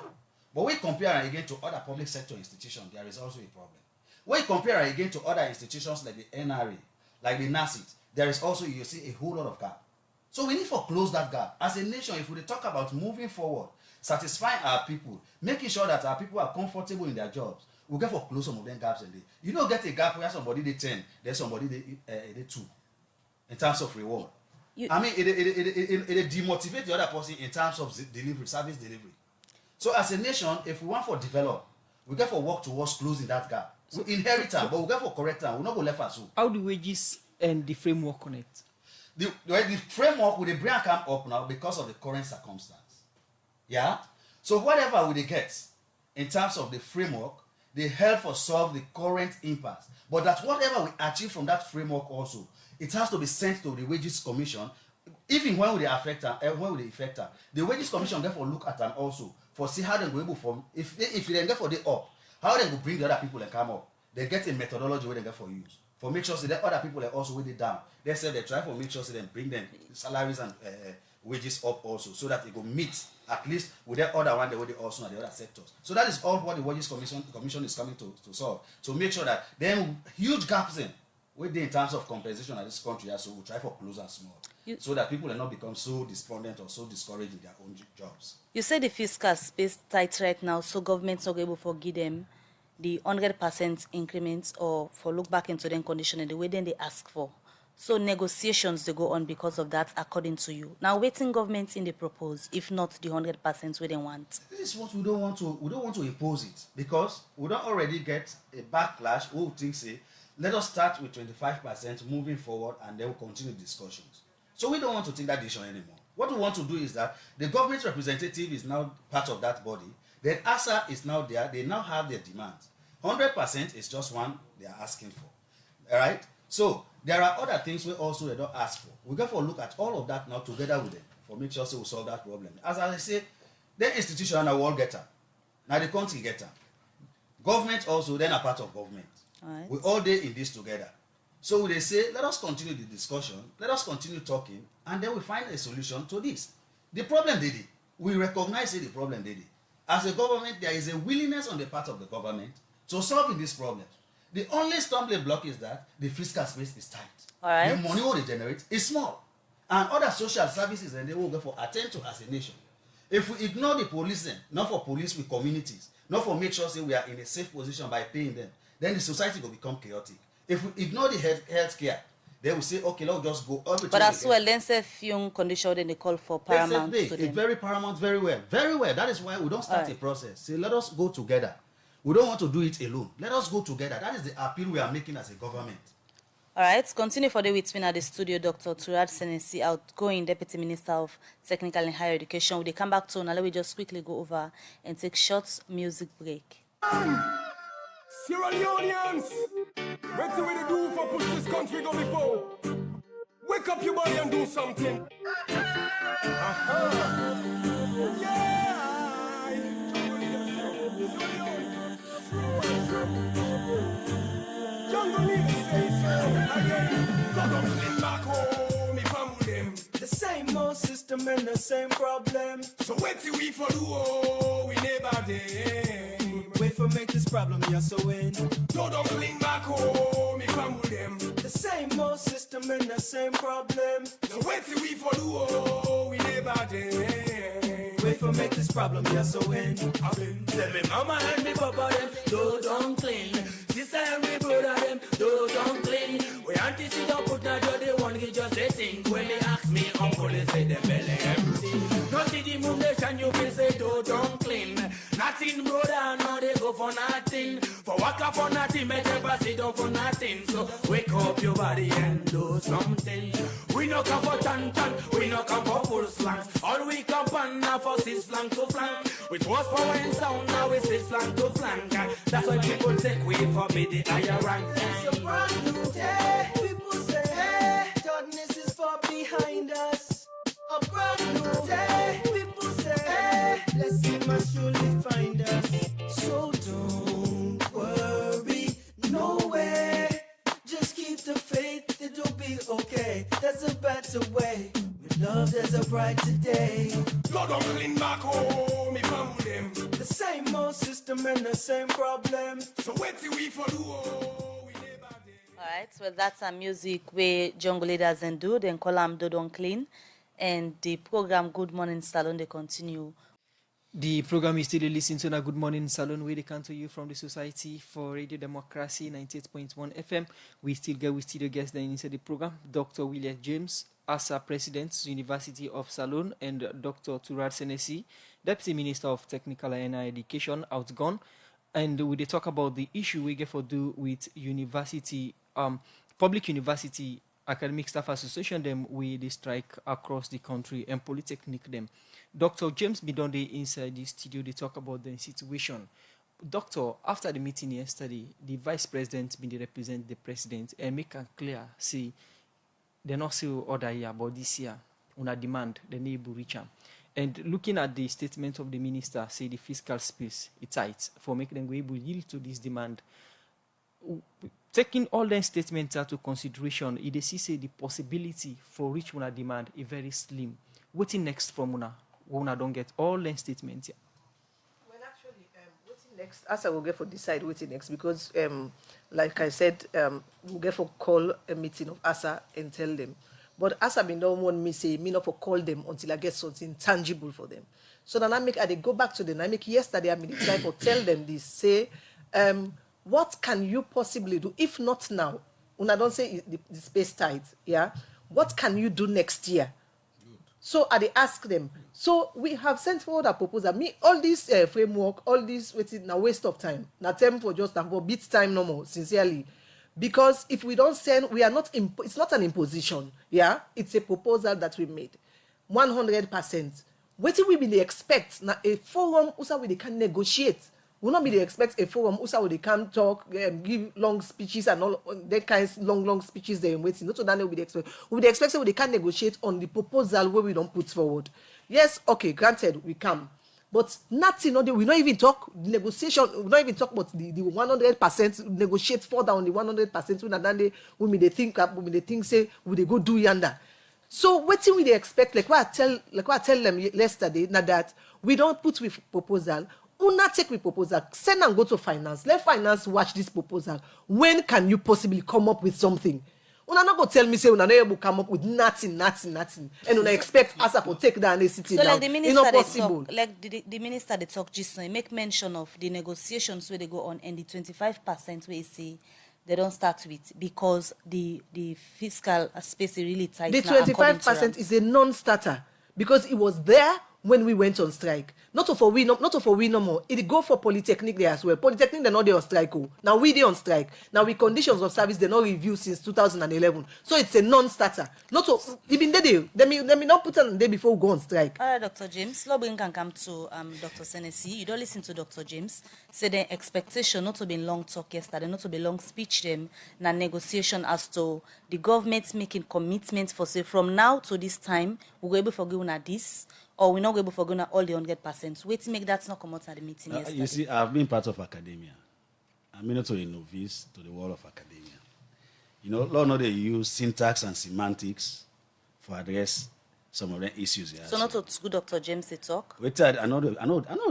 but we compare it again to other public sector institutions, there is also a problem. When you compare it again to other institutions like the NRA, like the NACIT, there is also, you see, a whole lot of gap. So we need to close that gap. As a nation, if we talk about moving forward, satisfying our people, making sure that our people are comfortable in their jobs, we'll get for close some of them gaps in there. You don't get a gap where somebody did 10, there's somebody did 2 in terms of reward. It demotivates the other person in terms of delivery, service delivery. So as a nation, if we want to develop, we get for work towards closing that gap. We inherit them, but we get for correct them. We're not going to left us. How do wages and the framework connect? The framework will bring come up now because of the current circumstance. Yeah? So whatever we get in terms of the framework, they help us solve the current impasse. But that whatever we achieve from that framework also, it has to be sent to the Wages Commission, even when they affect them, the Wages Commission therefore look at them also for see how they go able for if they get for the up, how they will bring the other people and come up. They get a methodology where they get for use. For make sure so that other people are also with it down. They say they try to make sure so they bring them salaries and wages up also, so that it will meet at least with the other one they also in the other sectors. So that is all what the Wages Commission is coming to solve. To make sure that there are huge gaps in in terms of compensation at this country, so we'll try for close and small, so that people will not become so despondent or so discouraged in their own jobs. You say the fiscal space tight right now, so government's not able to give them the 100% increments or for look back into their condition in the way then they ask for. So negotiations they go on because of that, according to you. Now, waiting governments in the propose, if not the 100% we they want. This is what we don't want to impose it, because we don't already get a backlash who thinks say, let us start with 25% moving forward and then we'll continue discussions. So we don't want to take that decision anymore. What we want to do is that the government representative is now part of that body. Then ASA is now there. They now have their demands. 100% is just one they are asking for. All right? So there are other things we also they don't ask for. We got to look at all of that now together with them for make sure so we solve that problem. As I say, the institution and all get them. Now the country get them. Government also then a part of government. Right. We all day in this together. So they say, let us continue the discussion, let us continue talking, and then we find a solution to this. The problem they did. We recognize the problem they did. As a government, there is a willingness on the part of the government to solve this problem. The only stumbling block is that the fiscal space is tight. All right. The money what they generate is small. And other social services and they will go for attend to as a nation. If we ignore the police then, not for police with communities, not for make sure say we are in a safe position by paying them, then the society will become chaotic. If we ignore the health care, they will say, okay, let's just go. But as well, then say few condition then they call for paramount to them. It's very paramount, very well. Very well. That is why we don't start a process. Say, let us go together. We don't want to do it alone. Let us go together. That is the appeal we are making as a government. All right, continue for the with me at the studio, Dr. Turad Senesi, outgoing Deputy Minister of Technical and Higher Education. Will they come back to now? Let me just quickly go over and take short music break. Sierra Leoneans, what's the way to do for push this country go before? Wake up your body and do something. Jungle leaders say so again. Don't back home if I'm with them. The same old system and the same problem. So wait till we for do oh, we never did. Wait for make this problem you're so in. Don't fling back home if I'm with them. The same old system and the same problem. So wait till we for do oh, we never did. Wait for make this problem you're so in. Tell me mama and me papa them don't clean. Sister and me brother them don't clean. We auntie don't put na do they want to just a thing. When they ask me uncle they say them belly empty. No see the moon nation you feel say don't clean. Nothing brother no they go for nothing. For walk up for nothing make them sit down for nothing. So wake up your body and do something. We no come for chan, we no come for full slangs. All we come on now for six flank to flank. With horsepower and sound now we six flank to flank. That's why people take we for me the higher rank. It's a brand new day. People say, hey, darkness is far behind us. A brand new day. People say, hey, blessing must surely find us. So don't worry, no way. Just keep the faith, it'll be okay. There's a better way. With love, there's a brighter day. God don't clean back home if I'm with them. The same old system and the same problem. So wait till we for do oh, we never did. All right, well, that's a music where jungle leaders and do, then call them Do Don't Clean. And the program Good Morning Salon, they continue. The program is still listening to the Good Morning Salon, where they come to you from the Society for Radio Democracy 98.1 FM. We still the guests then inside the program, Dr. William James, ASA President, University of Salon, and Dr. Turad Senesi, Deputy Minister of Technical and Higher Education, outgone. And we talk about the issue we get for do with university, public university academic staff association them we they strike across the country and polytechnic them. Dr. James Bidonde inside the studio, they talk about the situation. Doctor, after the meeting yesterday, the vice president been represent the president and make it clear, see, they're not still order here, but this year, on a demand, the neighbor reach them. And looking at the statement of the minister, say the fiscal space is tight for making them able to yield to this demand. Taking all the statements into consideration, it is say the possibility for reach una demand is very slim. What's next from una? Una don't get all the statements. Well, actually, what's Next, as I will get for decide waiting next because, like I said, we'll get for call a meeting of ASA and tell them. But ASA me don't want me say me not for call them until I get something tangible for them. So then I go back to them. I make yesterday I made try for tell them this. Say, what can you possibly do if not now? When I don't say the space tight, yeah. What can you do next year? So I ask them. So we have sent forward a proposal. Me, all this framework, all this waiting now waste of time. Now time for just for beat time no more, sincerely. Because if we don't send, we are not, it's not an imposition. Yeah, it's a proposal that we made. 100%. What we really expect now a forum also we can negotiate. We not really expect a forum also they can talk, give long speeches and all that kinds long speeches they waiting. Not so that we expect. We would expect so they can negotiate on the proposal where we don't put forward. Yes, okay, granted we can, but nothing. We not even talk negotiation. We not even talk about the 100% negotiate further on the 100%. When they think say we they go do yonder. So what do we expect? Like what I tell them yesterday. Now that we don't put with proposal. Una take with proposal, send and go to finance. Let finance watch this proposal. When can you possibly come up with something? Una not go tell me say una not able to come up with nothing. And una expect us to take down the city. So down. like the minister, It's not possible. the minister they talk just now, make mention of the negotiations where they go on and the 25% where you see they don't start with because the fiscal space is really tight. The now, according to 25% is a non-starter because it was there when we went on strike. Not for we no more. It go for Polytechnic there as well. Polytechnic they're not there on strike. Oh. Now we there on strike. Now we conditions of service they're not reviewed since 2011. So it's a non-starter. Not so even they may not put on the day before we go on strike. All right, Dr. James. Lobbying can come to Dr. Senesi. You don't listen to Dr. James. Say the expectation not to be long talk yesterday, not to be long speech them, na negotiation as to the government making commitments for say from now to this time we're able to forgive at this. Or we're not able to forgo all the 100%. Wait to make that not come out at the meeting yesterday. You see, I've been part of academia. I'm not a novice to the world of academia. You know, law know they use syntax and semantics for address some of the issues here. So not to good Dr. James they talk. Wait, I know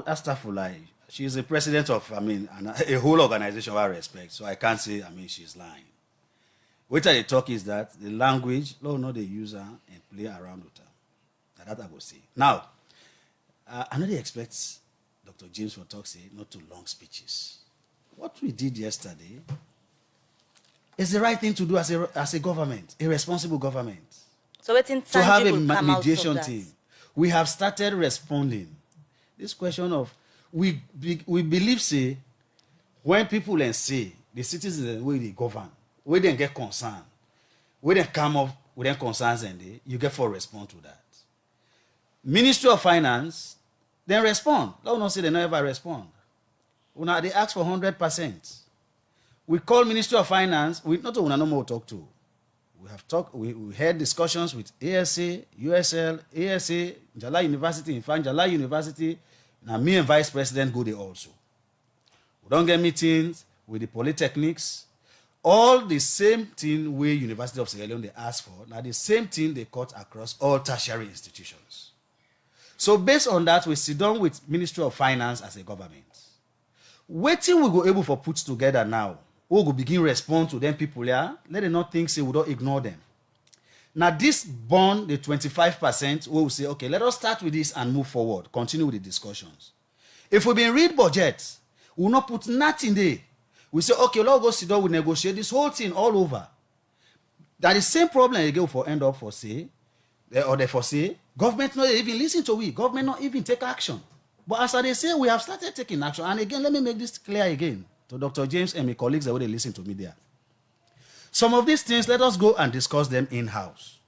Astafullah. She's the president of, a whole organization I respect. So I can't say, she's lying. What they talk is that the language, law know they use her and play around with her. That I will say. Now, I know they expect Dr. James for talk say not too long speeches. What we did yesterday is the right thing to do as a government, a responsible government. So it's to have a mediation team. We have started responding. This question of we believe say when people and say the citizens the way they govern, where they get concerned, where they come up with their concerns and you get for respond to that. Ministry of Finance, then respond. Let us not say they never respond. They ask for 100%. We call Ministry of Finance, we not no more talk to. We have talked, we had discussions with ASA, USL, ASA, Jala University. In fact, Jala University, now me and Vice President go there also. We don't get meetings with the polytechnics. All the same thing we University of Sierra Leone they ask for, now the same thing they cut across all tertiary institutions. So based on that, we sit down with Ministry of Finance as a government. Waiting we go able for put together now, we go begin respond to them people here. Let them not think say we don't ignore them. Now this bond, the 25%, we will say, okay, let us start with this and move forward, continue with the discussions. If we been read budget, we will not put nothing there. We say, okay, let's go sit down, we negotiate this whole thing all over. That is the same problem again for end up for say, or they foresee, government not even listen to we, government not even take action. But as they say, we have started taking action. And again, let me make this clear again to Dr. James and my colleagues that would listen to me there. Some of these things, let us go and discuss them in-house.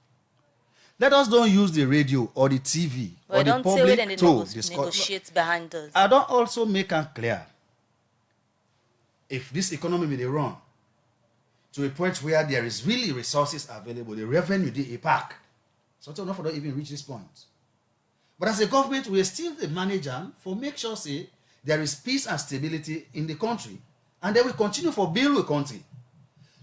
Let us don't use the radio or the TV or the public to discuss. Negotiate behind us. I don't also make it clear if this economy may run to a point where there is really resources available, the revenue they pack. So enough for don't even reach this point. But as a government, we are still the manager for make sure say there is peace and stability in the country. And then we continue for build the country.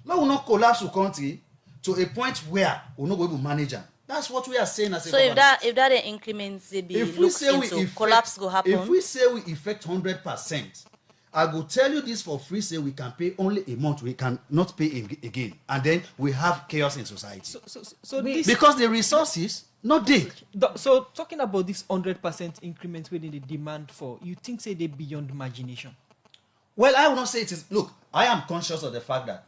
Now we will not collapse the country to a point where we will not go to manage them. That's what we are saying as a government. So if that increments they be looked into, collapse go happen. If we say we effect 100%, I will tell you this for free, say we can pay only a month, we can not pay again. And then we have chaos in society. Because the resources, not there. So talking about this 100% increment within the demand for, you think say they beyond imagination? Well, I will not say it is. Look, I am conscious of the fact that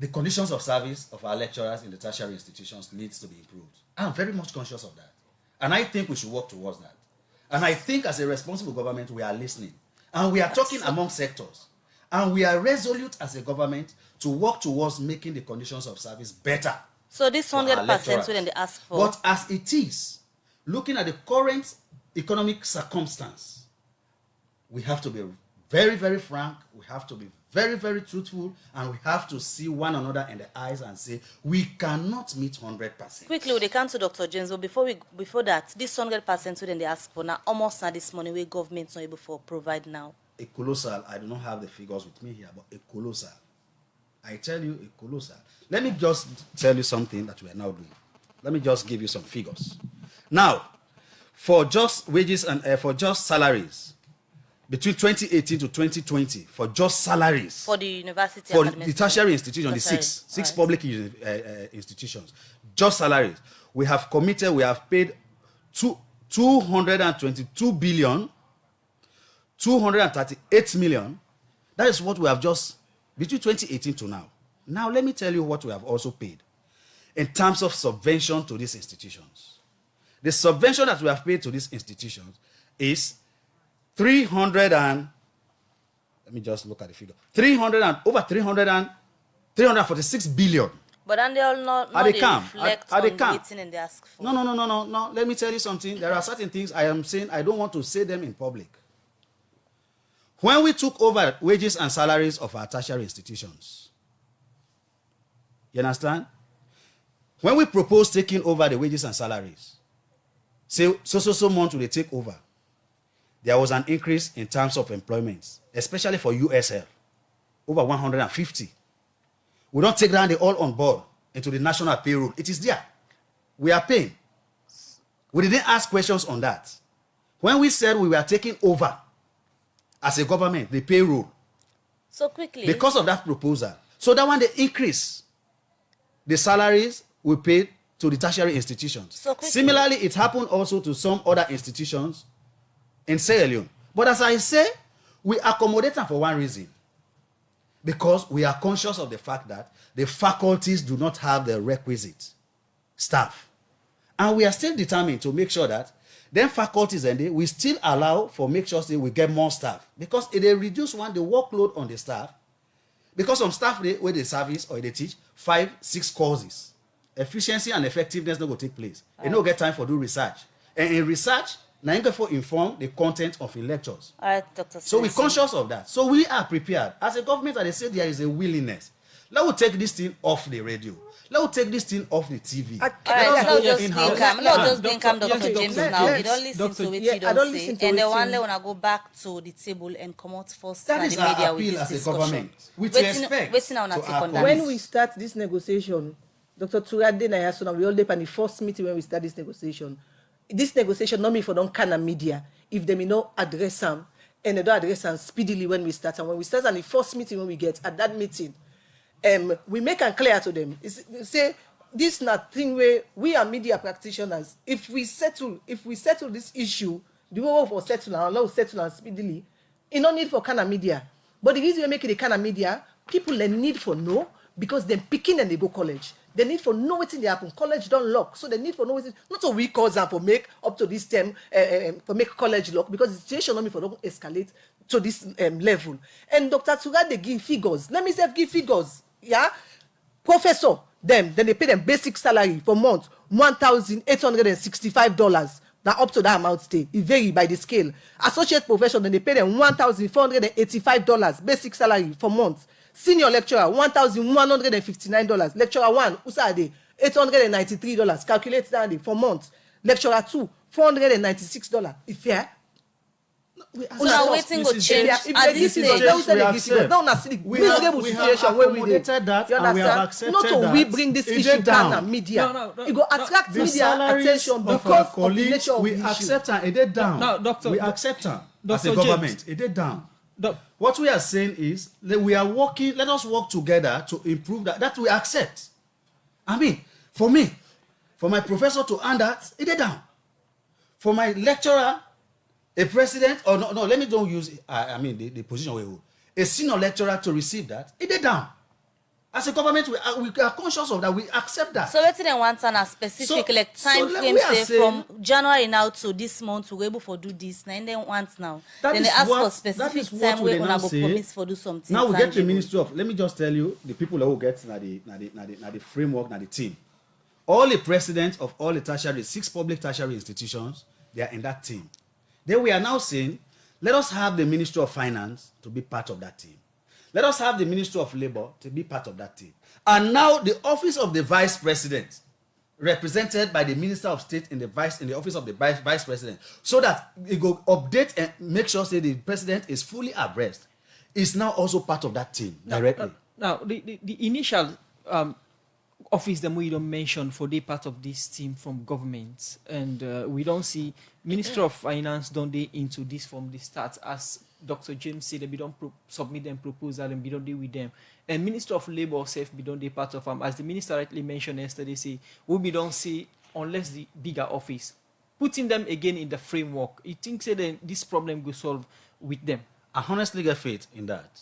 the conditions of service of our lecturers in the tertiary institutions needs to be improved. I am very much conscious of that. And I think we should work towards that. And I think as a responsible government, we are listening. And we are talking among sectors. And we are resolute as a government to work towards making the conditions of service better. So this 100% within the ask for. But as it is, looking at the current economic circumstance, we have to be very, very frank. We have to be very, very truthful. And we have to see one another in the eyes and say, we cannot meet 100%. Quickly, they come to Dr. James, but before that, this 100% within the ask for now, almost not this money where government's not able to provide now. A colossal, I do not have the figures with me here, but a colossal. I tell you, a colossal. Let me just tell you something that we are now doing. Let me just give you some figures. Now, for just wages and for just salaries, between 2018 to 2020, for just salaries. For the university. For the tertiary institution, the six public institutions, just salaries. We have committed, we have paid 222 billion, 238 million. That is what we have just, between 2018 to now. Now, let me tell you what we have also paid in terms of subvention to these institutions. The subvention that we have paid to these institutions is 300 let me just look at the figure. 346 billion. But then they all not reflect on waiting and they ask for. No. Let me tell you something. There are certain things I am saying I don't want to say them in public. When we took over wages and salaries of our tertiary institutions, you understand? When we proposed taking over the wages and salaries, say so month will they take over, there was an increase in terms of employment, especially for USL, over 150. We don't take down the all on board into the national payroll. It is there. We are paying. We didn't ask questions on that. When we said we were taking over as a government, the payroll. So quickly. Because of that proposal. So that when they increase the salaries we paid to the tertiary institutions. So similarly, it happened also to some other institutions in Sierra Leone. But as I say, we accommodate them for one reason. Because we are conscious of the fact that the faculties do not have the requisite staff. And we are still determined to make sure that then faculties and we still allow for make sure that we get more staff. Because if they reduce the workload on the staff, because some staff where they service or they teach 5-6 courses, efficiency and effectiveness not going to take place. They don't get time for do research. And in research, now you can inform the content of the lectures. All right, Dr. So we're conscious of that. So we are prepared. As a government, and they say there is a willingness. Let us take this thing off the radio. Let us take this thing off the TV. All right, no, just bring Dr. James now. You don't listen to it, you don't say. And the one want to go back to the table and come out first that in is the media our with appeal this as a discussion. government. With respect to our when we start this negotiation, Dr. Turade Nayasona, we all depend on the first meeting when we start this negotiation. This negotiation, not me for don't can media, if they may not address them, and they don't address them speedily when we start. And when we start on the first meeting when we get, at that meeting, we make it clear to them. Say, this not thing where we are media practitioners. If we settle this issue, the way for settle and allow settle and speedily, no need for kind of media. But the reason we make it a kind of media, people they need for know because they're picking and they go college. They need for know what in they happen. College don't lock, so they need for know what. Not so we cause them for make up to this term for make college lock because the situation only for don't escalate to this level. And Dr. Turade they give figures. Let me say give figures. Yeah, professor then they pay them basic salary for month $1,865. Now up to that amount stay. It vary by the scale. Associate professor then they pay them $1,485 basic salary for month. Senior lecturer $1,159. Lecturer 1 usade $893. Calculate that for month. Lecturer 2 $496. If fair. So now waiting will change at this stage. We have accommodated that and we have accepted not that. We bring this issue down and media. It go attract media attention because of the nature of the issue. We accept and it is down. Now, Doctor, we accept them as a Dr. government. James, it is down. What we are saying is that we are working, let us work together to improve that. That we accept. I mean, for me, for my professor to hand that, it is down. For my lecturer, a president, or no, let me don't use, the position we hold. A senior lecturer to receive that, it is down. As a government, we are conscious of that. We accept that. So, let's say want a specific time frame, say from January now to this month, we're able to do this. And then once now, then they ask for specific time where we go promise for do something. Now we get the Ministry of. Let me just tell you, the people who get the framework, the team. All the presidents of all the tertiary, 6 public tertiary institutions, they are in that team. Then we are now saying, let us have the Ministry of Finance to be part of that team. Let us have the Ministry of Labor to be part of that team. And now the office of the Vice President, represented by the Minister of State in the office of the Vice President, so that it go update and make sure that the President is fully abreast, is now also part of that team directly. Now, the initial office that we don't mention for the part of this team from government, and we don't see Minister of Finance don't they into this from the start, as Dr. James said, we don't submit them proposal and we don't deal with them. And Minister of Labor self, we don't be part of them. As the minister rightly mentioned yesterday, say we don't see unless the bigger office putting them again in the framework. You think say then this problem will solve with them? I honestly get faith in that.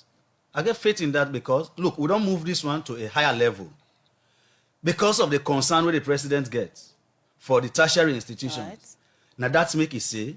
I get faith in that because look, we don't move this one to a higher level because of the concern where the president gets for the tertiary institutions. Right. Now that's make it say,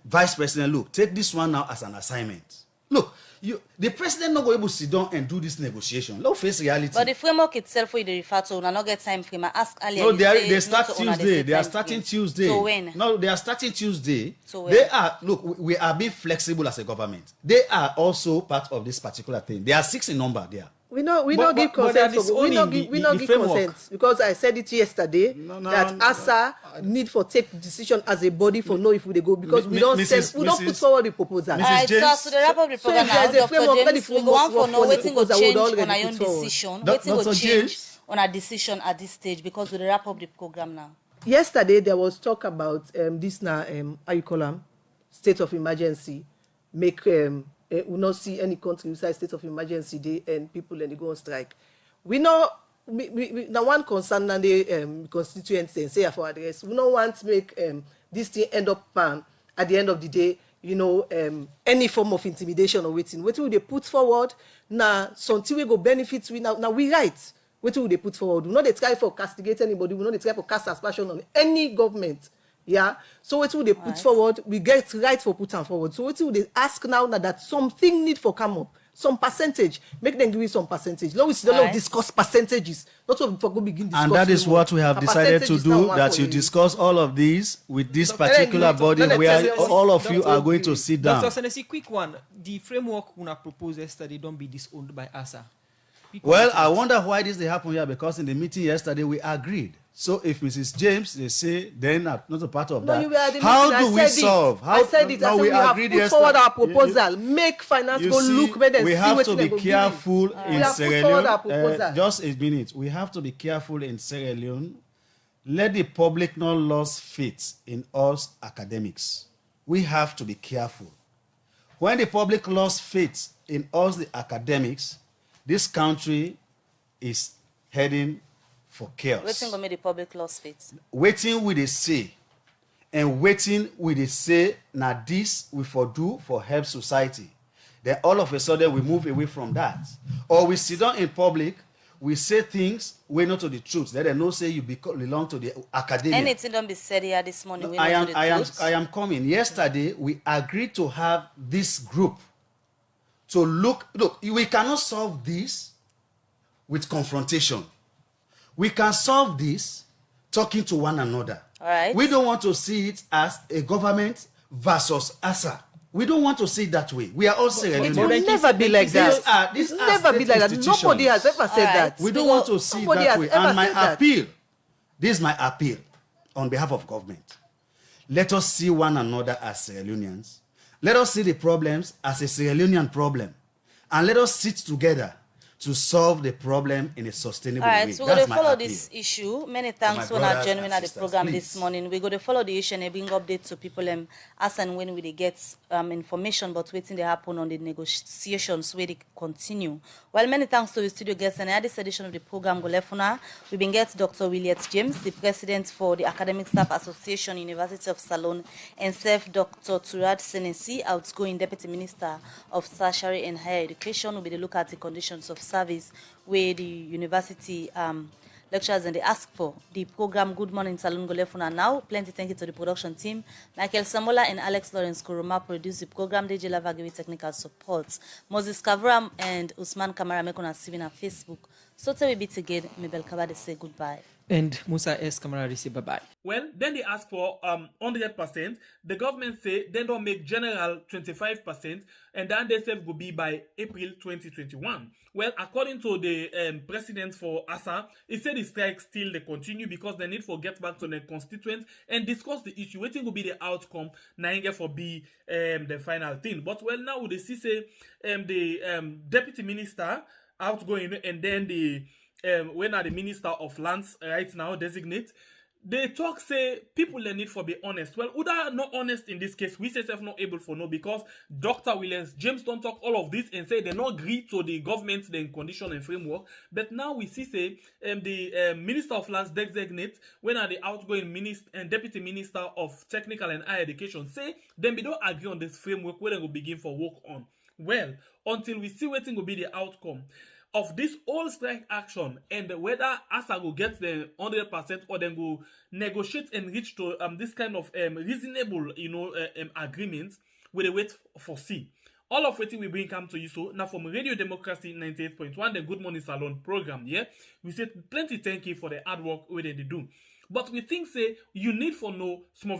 Vice President, look, take this one now as an assignment. Look, the president not going able to sit down and do this negotiation. Let's face reality. But the framework itself, we refer to, not get time frame. I ask earlier. No, they start Tuesday. They are starting Tuesday. So when? No, they are starting Tuesday. So when? They are, look, we are being flexible as a government. They are also part of this particular thing. They are 6 in number there. We not give consent. We not give consent because I said it yesterday that ASA need for take decision as a body for know if we go because we don't put forward the proposal. Alright, so to wrap up the program now, Dr. James, we go on for no waiting go change on our own decision. Waiting go change on our decision at this stage because we wrap up the program now. Yesterday there was talk about this now how you call them state of emergency make we not see any country inside state of emergency day and people and they go on strike. We know now one concern and the constituents and say for address. We don't want to make this thing end up at the end of the day, any form of intimidation or waiting. What will they put forward? Now something we go benefits we now we right. What will they put forward? We not they try for castigate anybody, we not they try for cast aspersion on any government. Yeah, so what will they put forward? We get right for putting forward. So what will they ask now that something need for come up, some percentage, make them give you some percentage. Now we don't discuss percentages. Not what we go begin discuss. And that is what we have decided to do. That you discuss all of these with this particular body where all of you are going to sit down. Dr. Senesi, quick one. The framework we proposed yesterday don't be disowned by ASA. Well, I wonder why this happened here because in the meeting yesterday we agreed. So if Mrs. James they say then not a part of that, how do we solve? I said it. We have put forward our proposal. Make finance go look better. We have to be careful in Sierra Leone. Just a minute. We have to be careful in Sierra Leone. Let the public not lose faith in us academics. We have to be careful. When the public lost faith in us the academics, this country is heading for chaos. Waiting to make the public lost faith. Waiting with a say, and waiting with a say. Now this we for do for help society. Then all of a sudden we move away from that, or we sit down in public, we say things we not to the truth. Then they no say you belong to the academia. Anything don't be said here this morning. I am coming. Yesterday we agreed to have this group to look. We cannot solve this with confrontation. We can solve this talking to one another. All right. We don't want to see it as a government versus ASA. We don't want to see it that way. We are all Sierra Leone. It will never be like that. It will never be like that. Nobody has ever said that. We don't want to see it that way. And my appeal, this is my appeal on behalf of government. Let us see one another as Sierra Leoneans. Let us see the problems as a Sierra Leonean problem. And let us sit together to solve the problem in a sustainable All right, way. so we're That's going to my follow appeal. this issue. Many thanks my for not brothers joining and at the sisters, program please. this morning. We're going to follow the issue and bring updates to people as and when we get information about waiting they happen on the negotiations where they continue. Well, many thanks to the studio guests and at this edition of the program Golefuna. We've been get Dr. Williams James, the president for the Academic Staff Association, University of Salone, and Sef Dr. Turad Senesi, outgoing Deputy Minister of Tertiary and Higher Education, will be to look at the conditions of service where the university lecturers and they ask for. The program Good Morning Salon Golefuna now. Plenty thank you to the production team. Michael Samola and Alex Lawrence Kuruma produced the program. DJ Lava gave technical support. Moses Kavram and Usman Kamara make on us on Facebook. So till we meet again, Mabel Kabade say goodbye. And Musa S. Kamara say bye-bye. Well, then they ask for 100%. The government say they don't make general 25%, and then they say will be by April 2021. Well, according to the president for ASA, he said the strike still they continue because they need to get back to the constituents and discuss the issue. Waiting will be the outcome. Now for be the final thing. But well, now they see say the deputy minister outgoing and then the when are the minister of lands right now designate. They talk say people they need for be honest. Well, who are not honest in this case, we say self not able for no because Dr. Williams James don't talk all of this and say they not agree to the government's then condition and framework. But now we see say the minister of lands designate when are the outgoing minister and deputy minister of technical and higher education say then we don't agree on this framework where they will begin for work on. Well, until we see what will be the outcome of this whole strike action and whether ASA will get the 100% or then go negotiate and reach to this kind of reasonable agreement, we wait for see. All of what we bring come to you so now from Radio Democracy 98.1 the Good Morning Salon program, yeah, we said plenty thank you for the hard work we they do. But we think say you need for no small